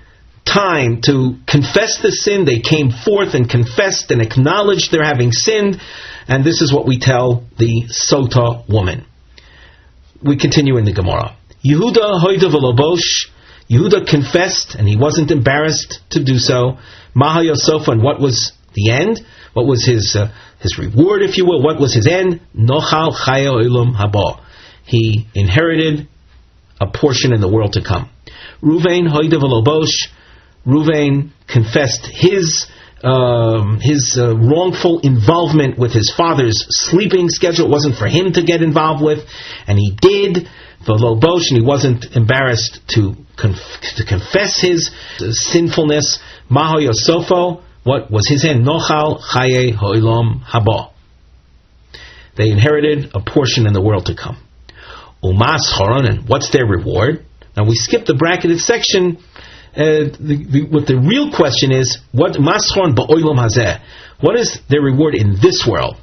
time to confess the sin, they came forth and confessed and acknowledged their having sinned, and this is what we tell the Sotah woman. We continue in the Gemara. Yehuda hoida v'lobosh. Yehuda confessed, and he wasn't embarrassed to do so. Maha Yosef, and what was the end? What was his reward, if you will? What was his end? Nochal chaya olam haba. He inherited a portion in the world to come. Reuven hoida v'lobosh. Reuven confessed his wrongful involvement with his father's sleeping schedule. It wasn't for him to get involved with, and he did. V'lobosh, and he wasn't embarrassed to confess his sinfulness. Maho Yosofo, what was his end? Nochal chaye ho'olam haba. They inherited a portion in the world to come. Umas choron, and what's their reward? Now we skip the bracketed section. What the real question is, what maschon ba'olam hazeh? What is their reward in this world?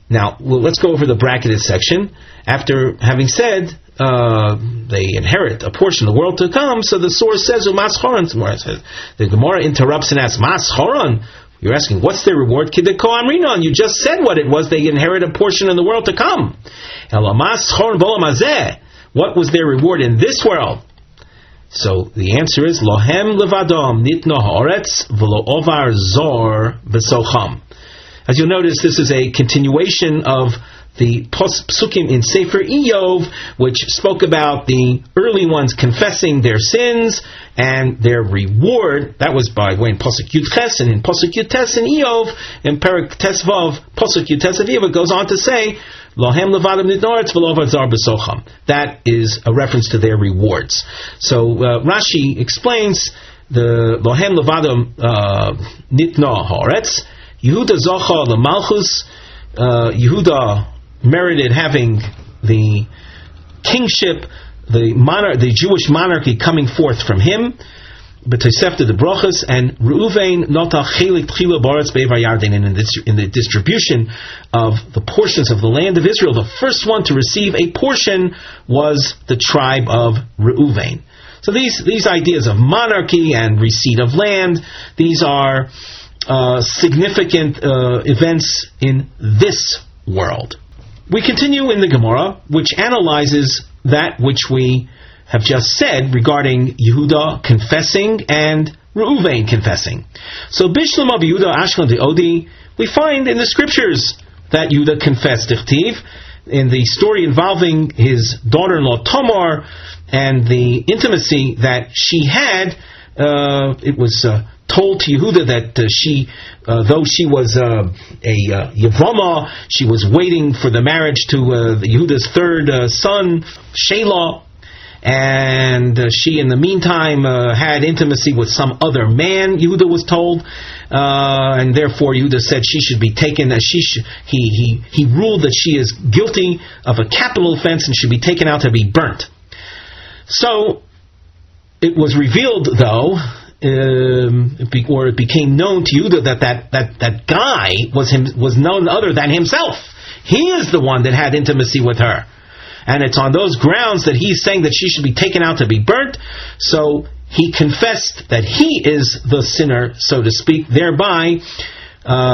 Now, let's go over the bracketed section. After having said they inherit a portion of the world to come, so the source says, maschon. The Gemara interrupts and asks, maschon? You're asking, what's their reward? Kideko amrinon. You just said what it was. They inherit a portion in the world to come. What was their reward in this world? So the answer is Lohem levadom nitno haaretz v'lo ovar zor v'socham. As you'll notice, this is a continuation of the psukim in Sefer Iyov, which spoke about the early ones confessing their sins and their reward. That was by way in Pasuk Yud Ches, and in Pasuk Yud Tes in Iyov, in Perak Tesvav, Pasuk Yud Tes of Iyov, it goes on to say Lohem levadim nitnoretz v'lo zar b'socham. That is a reference to their rewards. So Rashi explains the Lohem levadim nitno haaretz. Yehuda zocha lemalchus. Yehuda merited having the kingship, the Jewish monarchy coming forth from him. B'tosefta the brachas, and Reuven nota chelik tchila baretz be'var yarden. And in the distribution of the portions of the land of Israel, the first one to receive a portion was the tribe of Reuven. So these ideas of monarchy and receipt of land, these are significant events in this world. We continue in the Gemara, which analyzes that which we have just said regarding Yehuda confessing and Reuven confessing. So Bishlam of Yehuda Ashkelon de Odi, we find in the scriptures that Yehuda confessed Dichtiv, in the story involving his daughter-in-law Tamar and the intimacy that she had. It was told to Yehuda that she, though she was a Yevama, she was waiting for the marriage to Yehuda's third son, Shelah, and she in the meantime had intimacy with some other man, Yehuda was told, and therefore Yehuda said she should be taken, he ruled that she is guilty of a capital offense and should be taken out to be burnt. So it was revealed, though, or it became known to Yehuda that guy was none other than himself. He is the one that had intimacy with her. And it's on those grounds that he's saying that she should be taken out to be burnt. So he confessed that he is the sinner, so to speak, thereby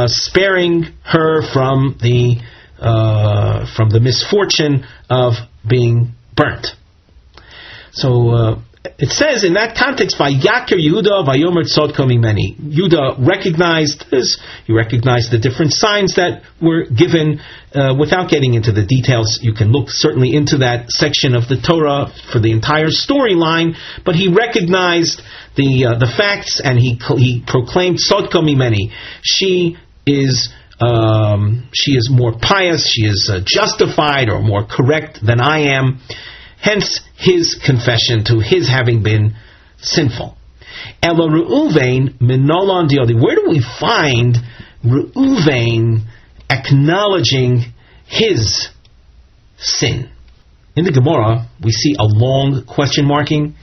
sparing her from the misfortune of being burnt. So it says in that context, Vayakir Yehuda Vayomer Tzodko Mimeni. Yehuda recognized this. He recognized the different signs that were given. Without getting into the details, you can look certainly into that section of the Torah for the entire storyline. But he recognized the facts, and he proclaimed Tzodko Mimeni. She is more pious. She is justified or more correct than I am. Hence his confession to his having been sinful. Ela Reuven minolon diodi. Where do we find Reuven acknowledging his sin? In the Gemara, we see a long question marking.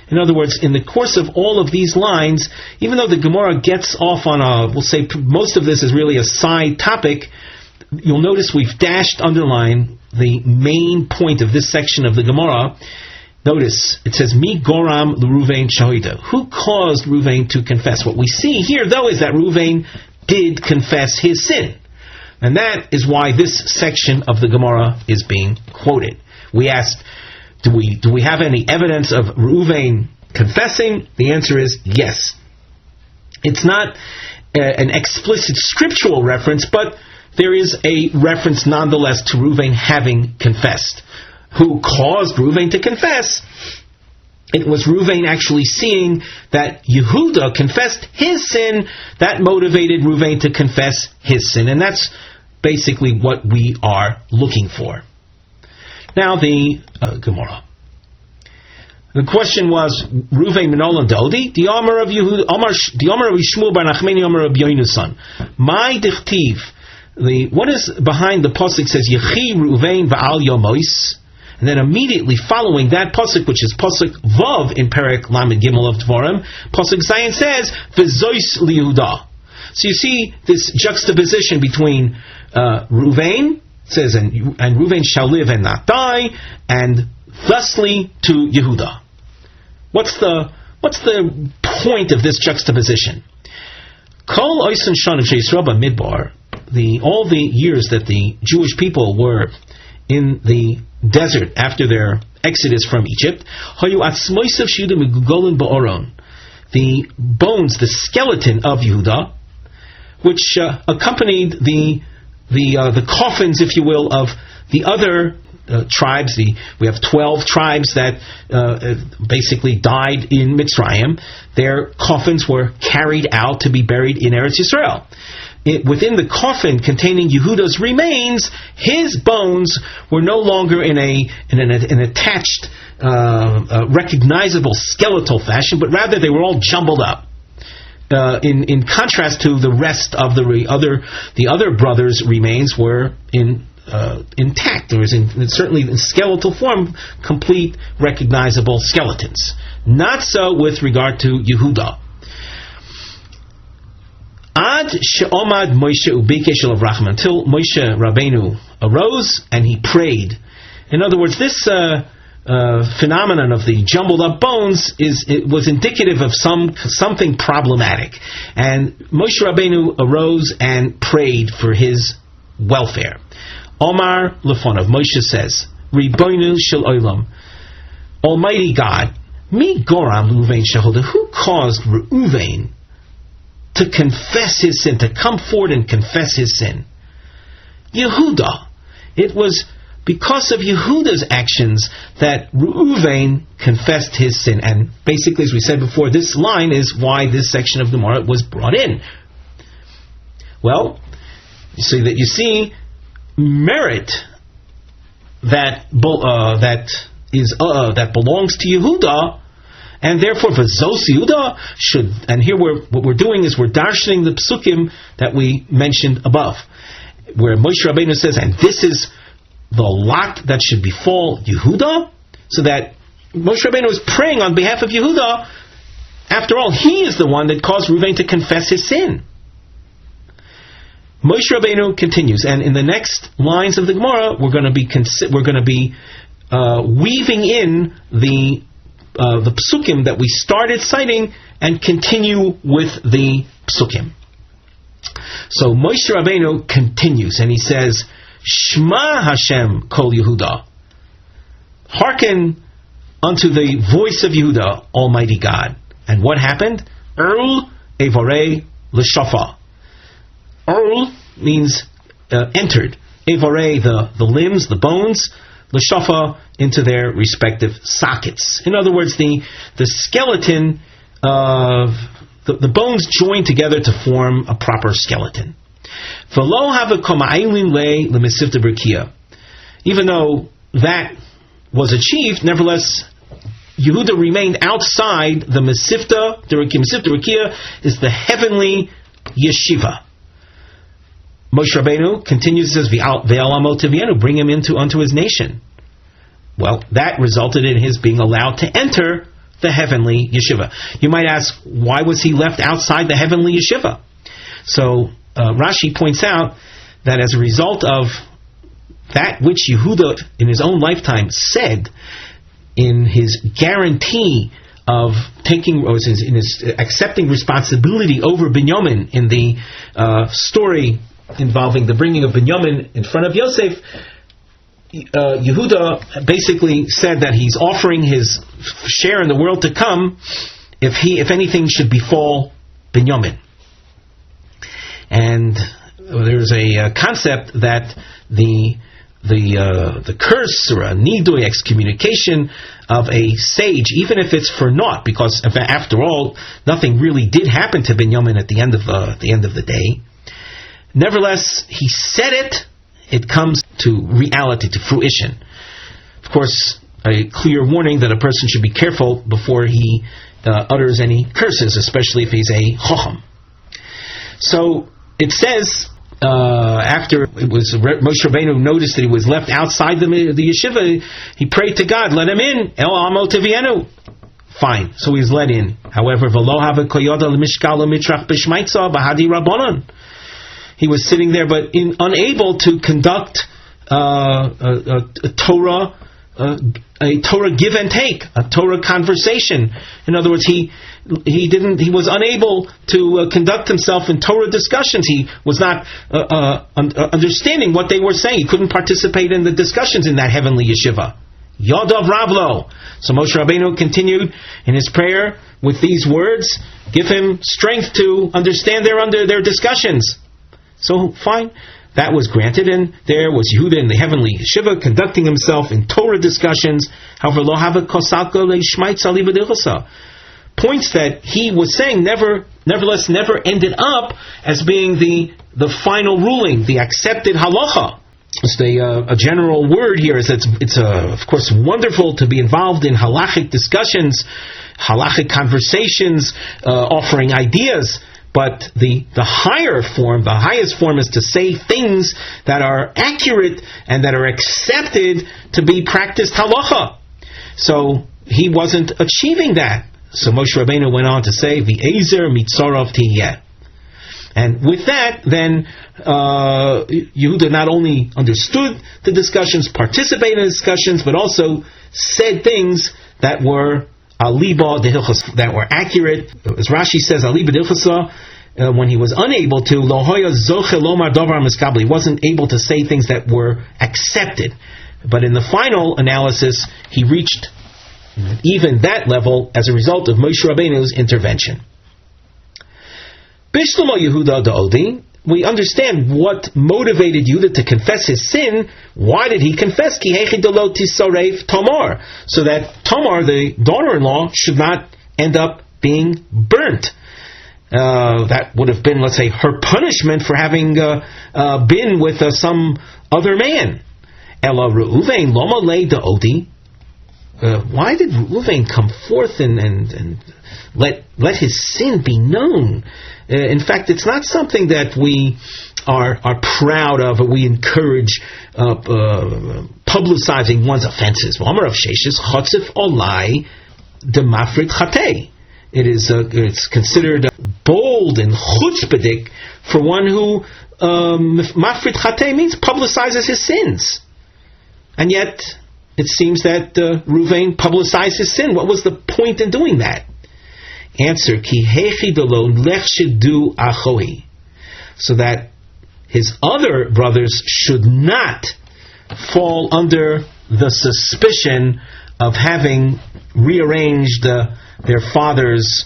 In other words, in the course of all of these lines, even though the Gemara gets off on we'll say most of this is really a side topic, you'll notice we've underlined the main point of this section of the Gemara. Notice, it says, Mi Goram L'Ruvain Shahida. Who caused Reuven to confess? What we see here, though, is that Reuven did confess his sin. And that is why this section of the Gemara is being quoted. We asked, do we have any evidence of Reuven confessing? The answer is yes. It's not an explicit scriptural reference, but there is a reference nonetheless to Reuven having confessed. Who caused Reuven to confess? It was Reuven actually seeing that Yehuda confessed his sin. That motivated Reuven to confess his sin. And that's basically what we are looking for. Now the Gemara. The question was, Reuven Minolan Dodi, the Omer of Yehuda, the Omer of Yishmuel bar Nachmani, Omer of Rav Yehonasan. My dichtiv. What is behind the pasuk says Yechi Reuven va'al Yomois, and then immediately following that pasuk, which is pasuk Vav in Perek Lamed Gimel of Dvarim, pasuk Zayin says V'zois liYehuda. So you see this juxtaposition between Reuven says and Reuven shall live and not die, and thusly to Yehuda. What's the point of this juxtaposition? Kol Oisin Shana Yisrael Midbar. All the years that the Jewish people were in the desert after their exodus from Egypt, the bones, the skeleton of Yehuda, which accompanied the coffins, if you will, of the other tribes. We have 12 tribes that basically died in Mitzrayim. Their coffins were carried out to be buried in Eretz Yisrael. within the coffin containing Yehuda's remains, his bones were no longer in an attached, recognizable skeletal fashion, but rather they were all jumbled up. In contrast to the rest of the other brothers' remains were intact. There was certainly in skeletal form, complete recognizable skeletons. Not so with regard to Yehuda. Ad she'omad Moshe ubikesh elavrachim, until Moshe Rabbeinu arose and he prayed. In other words, this phenomenon of the jumbled up bones was indicative of something problematic, and Moshe Rabbeinu arose and prayed for his welfare. Omar Lefonov, Moshe says, Riboinu shel olam, Almighty God, mi goram Reuven shehoda, who caused Reuven to confess his sin, to come forward and confess his sin? Yehuda. It was because of Yehuda's actions that Reuven confessed his sin. And basically, as we said before, this line is why this section of Gemara was brought in. Well, you see merit that belongs to Yehuda, and therefore V'zos Yehuda should. And here what we're doing is we're darshaning the psukim that we mentioned above, where Moshe Rabbeinu says, and this is the lot that should befall Yehuda, so that Moshe Rabbeinu is praying on behalf of Yehuda. After all, he is the one that caused Reuven to confess his sin. Moshe Rabbeinu continues, and in the next lines of the Gemara, we're going to be weaving in the psukim that we started citing and continue with the psukim. So Moshe Rabbeinu continues, and he says, Shema Hashem Kol Yehuda. Hearken unto the voice of Yehuda, Almighty God. And what happened? Earl Evorei L'Shafa. Earl means entered. Evorei, the limbs, the bones. L'Shafa, into their respective sockets. In other words, the skeleton of the bones joined together to form a proper skeleton. Even though that was achieved, nevertheless, Yehuda remained outside the Mesivta Derakia. Mesivta Derakia is the heavenly yeshiva. Moshe Rabbeinu continues, says, Ve'alamo tivienu, bring him unto his nation. Well, that resulted in his being allowed to enter the heavenly yeshiva. You might ask, why was he left outside the heavenly yeshiva? So Rashi points out that as a result of that which Yehuda in his own lifetime said in his guarantee of in his accepting responsibility over Binyamin in the story involving the bringing of Binyamin in front of Yosef, Yehuda basically said that he's offering his share in the world to come if anything should befall Binyamin. And there's a concept that the curse or a nidui, excommunication of a sage, even if it's for naught, because after all, nothing really did happen to Binyamin at the end of the day. Nevertheless, he said it comes to reality, to fruition. Of course, a clear warning that a person should be careful before he utters any curses, especially if he's a chacham. So it says, after it was Moshe Rabbeinu noticed that he was left outside the yeshiva, he prayed to God, let him in. El amo tivienu. Fine, so he's let in. However, v'lo hava koyoda l'mishkal l'mitrach b'shmaitza b'hadi rabbanon. He was sitting there, but unable to conduct a Torah give and take, a Torah conversation. In other words, he was unable to conduct himself in Torah discussions. He was not understanding what they were saying. He couldn't participate in the discussions in that heavenly yeshiva. Yadav Ravlo. So Moshe Rabbeinu continued in his prayer with these words, give him strength to understand their discussions. So fine, that was granted, and there was Yehuda in the heavenly yeshiva conducting himself in Torah discussions. However, lo hava kosalko leishmaitza libadichasa. points that he was saying nevertheless never ended up as being the final ruling, the accepted halacha. So a general word here is that it's of course wonderful to be involved in halachic discussions, halachic conversations, offering ideas. But the highest form is to say things that are accurate and that are accepted to be practiced halacha. So he wasn't achieving that. So Moshe Rabbeinu went on to say, "V'ezer mitzarav tiyeh." And with that, then Yehuda not only understood the discussions, participated in the discussions, but also said things that were aliba dehilchos, that were accurate. As Rashi says, aliba dehilchos, when he was unable to, lohoya zoche lomar davar miskabel, he wasn't able to say things that were accepted. But in the final analysis, he reached even that level as a result of Moshe Rabbeinu's intervention. Bishlomo Yehuda da'odi, we understand what motivated Yehuda to confess his sin. Why did he confess? Ki hechi delo tisarev Tamar, so that Tamar, the daughter-in-law, should not end up being burnt. That would have been, let's say, her punishment for having been with some other man. Ela Reuven loma le da'odi. Why did Reuven come forth and let his sin be known? In fact, it's not something that we are proud of, or we encourage publicizing one's offenses. It's considered bold and chutzpahdik for one who mafrit chatei means publicizes his sins, and yet it seems that Reuven publicized his sin. What was the point in doing that? Answer, ki hechi delo lechshedu achohi, so that his other brothers should not fall under the suspicion of having rearranged their father's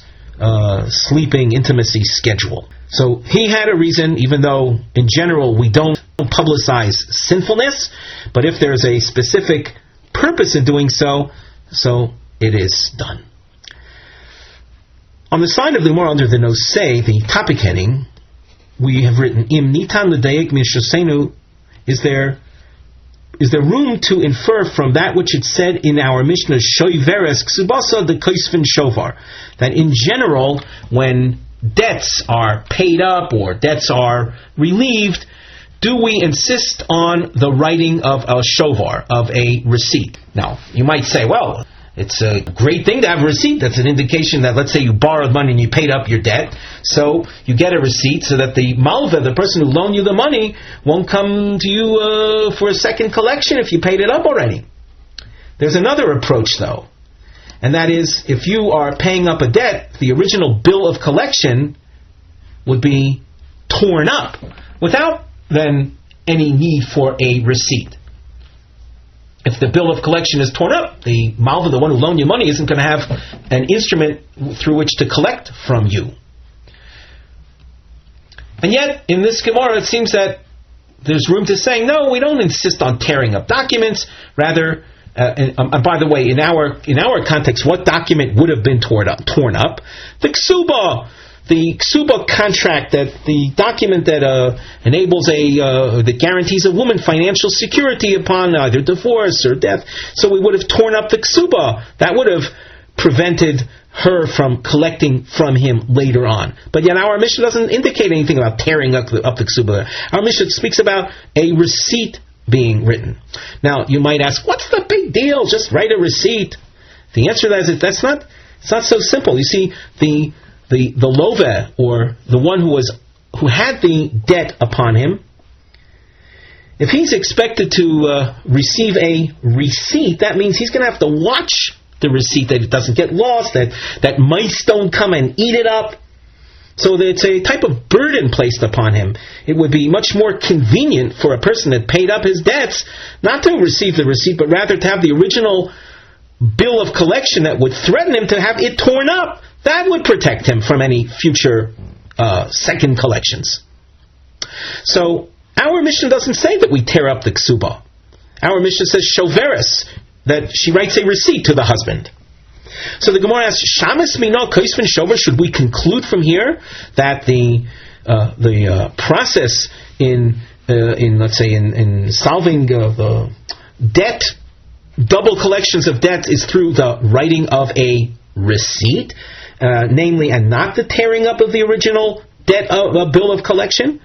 sleeping intimacy schedule. So he had a reason, even though in general we don't publicize sinfulness, but if there's a specific purpose in doing so, so it is done. On the side of the Gemara under the Nosei, the topic heading, we have written, Im nitan l'dayek min shosenu, is there room to infer from that which it said in our Mishnah, shoiveres ksubasa de koisvin shovar, that in general, when debts are paid up or debts are relieved, do we insist on the writing of a shovar, of a receipt? Now, you might say, well, it's a great thing to have a receipt. That's an indication that, let's say you borrowed money and you paid up your debt, so you get a receipt so that the malva, the person who loaned you the money, won't come to you for a second collection if you paid it up already. There's another approach, though, and that is, if you are paying up a debt, the original bill of collection would be torn up without then any need for a receipt. If the bill of collection is torn up, the malva, the one who loaned you money, isn't going to have an instrument through which to collect from you. And yet, in this Gemara, it seems that there's room to say, no, we don't insist on tearing up documents. Rather, and by the way, in our context, what document would have been torn up? The ksuba. The ksuba contract, that the document that enables that guarantees a woman financial security upon either divorce or death. So we would have torn up the ksuba. That would have prevented her from collecting from him later on. But yet our Mishnah doesn't indicate anything about tearing up the ksuba. Our Mishnah speaks about a receipt being written. Now you might ask, what's the big deal? Just write a receipt. The answer to that is it's not so simple. You see, the love, or the one who had the debt upon him, if he's expected to receive a receipt, that means he's going to have to watch the receipt, that it doesn't get lost, that mice don't come and eat it up. So that it's a type of burden placed upon him. It would be much more convenient for a person that paid up his debts not to receive the receipt, but rather to have the original bill of collection that would threaten him to have it torn up. That would protect him from any future second collections. So our Mishnah doesn't say that we tear up the ksuba. Our Mishnah says shoveres, that she writes a receipt to the husband. So the Gemara asks, Shamas Mina Kaisvin Shover, should we conclude from here that the process in solving the debt, double collections of debt, is through the writing of a receipt, namely, and not the tearing up of the original debt bill of collection?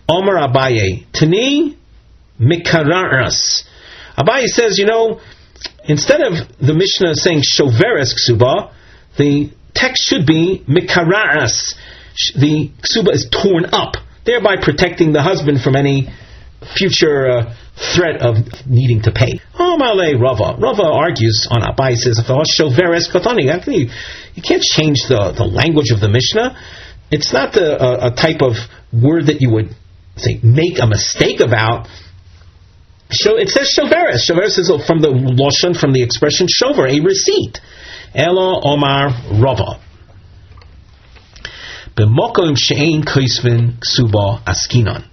Omar Abaye, Tani Mikararas. Abaye says, instead of the Mishnah saying Shoveres Ksuba, the text should be Mikararas. The Ksuba is torn up, thereby protecting the husband from any future threat of needing to pay. Rava argues on Abaye, says, Shoveres Katani. Actually, you can't change the language of the Mishnah. It's not a type of word that you would say make a mistake about. It says shoveres. Shoveres is from the lashon, from the expression shover, a receipt. Elo Omar Rava. B'mokom she'ein kaisvin ksuba askinon.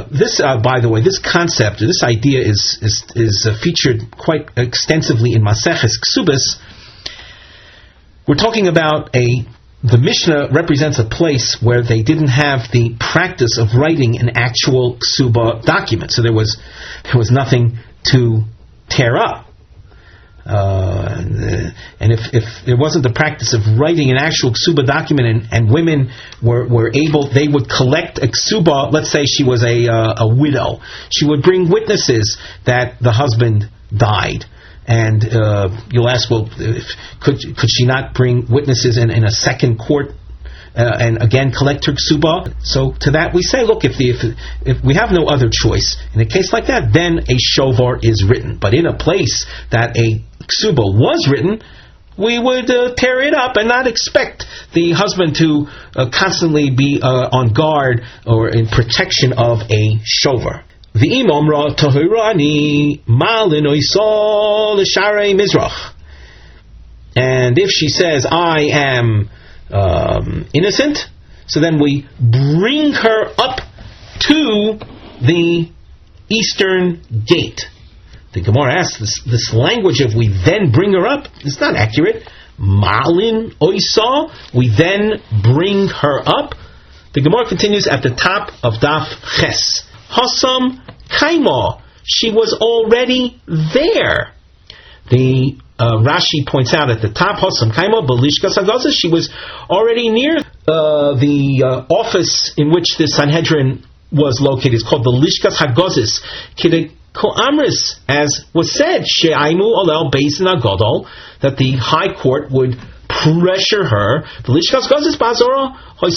This, by the way, this concept, this idea is featured quite extensively in Maseches Ksubas. We're talking about the Mishnah represents a place where they didn't have the practice of writing an actual ksuba document, so there was nothing to tear up. And if there wasn't the practice of writing an actual ksuba document, and women were able, they would collect a ksuba. Let's say she was a widow, she would bring witnesses that the husband died. And you'll ask, well, could she not bring witnesses in a second court and again collect her ksuba? So to that we say, look, if we have no other choice, in a case like that, then a shovar is written. But in a place that a ksuba was written, we would tear it up and not expect the husband to constantly be on guard or in protection of a shovar. And if she says, I am innocent, so then we bring her up to the eastern gate. The Gemara asks, this language of we then bring her up is not accurate. Malin oisa, we then bring her up. The Gemara continues at the top of Daf Ches. Hasam Kaima, she was already there. The Rashi points out at the top, Hasam Kaima, Belishkas Hagazis, she was already near the office in which the Sanhedrin was located. It's called the Lishkas Hagazis. Ko'amris, as was said, She'aimu Olel Beisin Agadol, that the high court would pressure her. The Lishkas Hagazis Bazora, the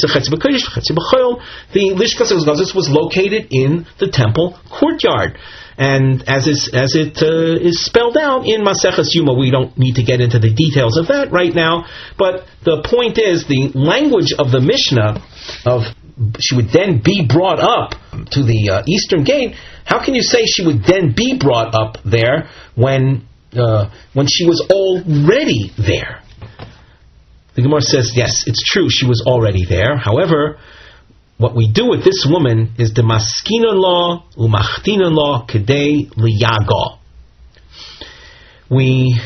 Lishkas Hagazis was located in the temple courtyard, and as it is spelled out in Maseches Yuma, we don't need to get into the details of that right now. But the point is, the language of the Mishnah of she would then be brought up to the eastern gate. How can you say she would then be brought up there when she was already there? The Gemara says, yes, it's true, she was already there. However, what we do with this woman is the maskinon law, umachtinon law, kedei liyaga. We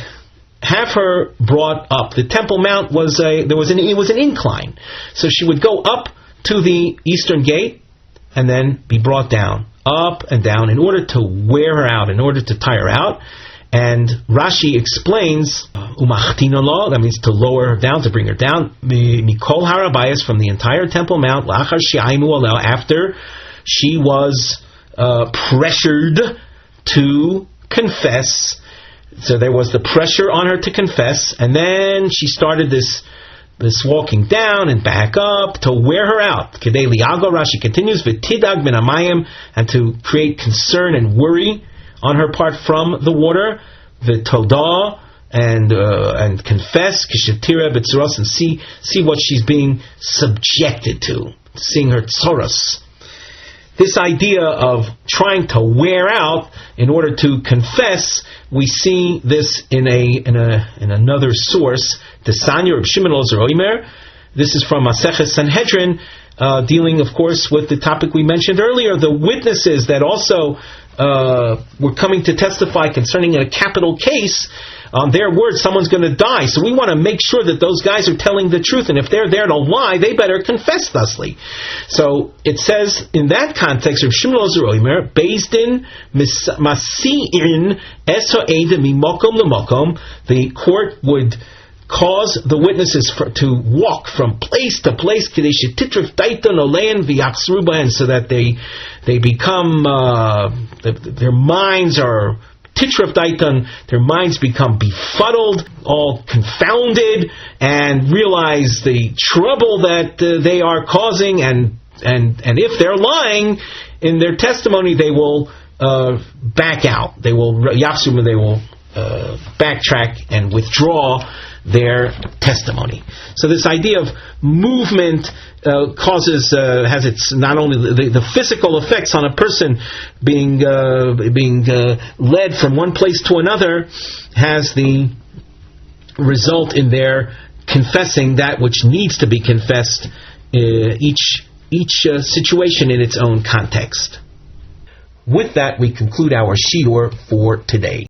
have her brought up. The Temple Mount was an incline, so she would go up to the eastern gate and then be brought down, up and down, in order to wear her out, in order to tire her out. And Rashi explains, umachtinon law, that means to lower her down, to bring her down, mikol harabayas, from the entire Temple Mount, lachar she'aimu alel, after she was pressured to confess. So there was the pressure on her to confess, and then she started this walking down and back up to wear her out. Kedei liyago, Rashi continues, v'tidag min hamayim, and to create concern and worry on her part from the water, v'todah, and confess, kishetira b'tzuros, and see what she's being subjected to, seeing her tzoros. This idea of trying to wear out in order to confess, we see this in another source, the Sanya of Shimon Ozer Oimer. This is from Maseches Sanhedrin, dealing, of course, with the topic we mentioned earlier, the witnesses that also were coming to testify concerning a capital case, on their word, someone's going to die. So we want to make sure that those guys are telling the truth. And if they're there to lie, they better confess thusly. So it says, in that context, Rav Shimon Ozer Omer, Beis Din Masi'in Es Ha'eda Mimokom L'Mokom, the court would cause the witnesses to walk from place to place, so that they become, their minds are titraf daitan, their minds become befuddled, all confounded, and realize the trouble that they are causing, and if they're lying in their testimony, they will back out. They will backtrack and withdraw their testimony. So this idea of movement has its not only the physical effects on a person being led from one place to another, has the result in their confessing that which needs to be confessed, each situation in its own context. With that, we conclude our shiur for today.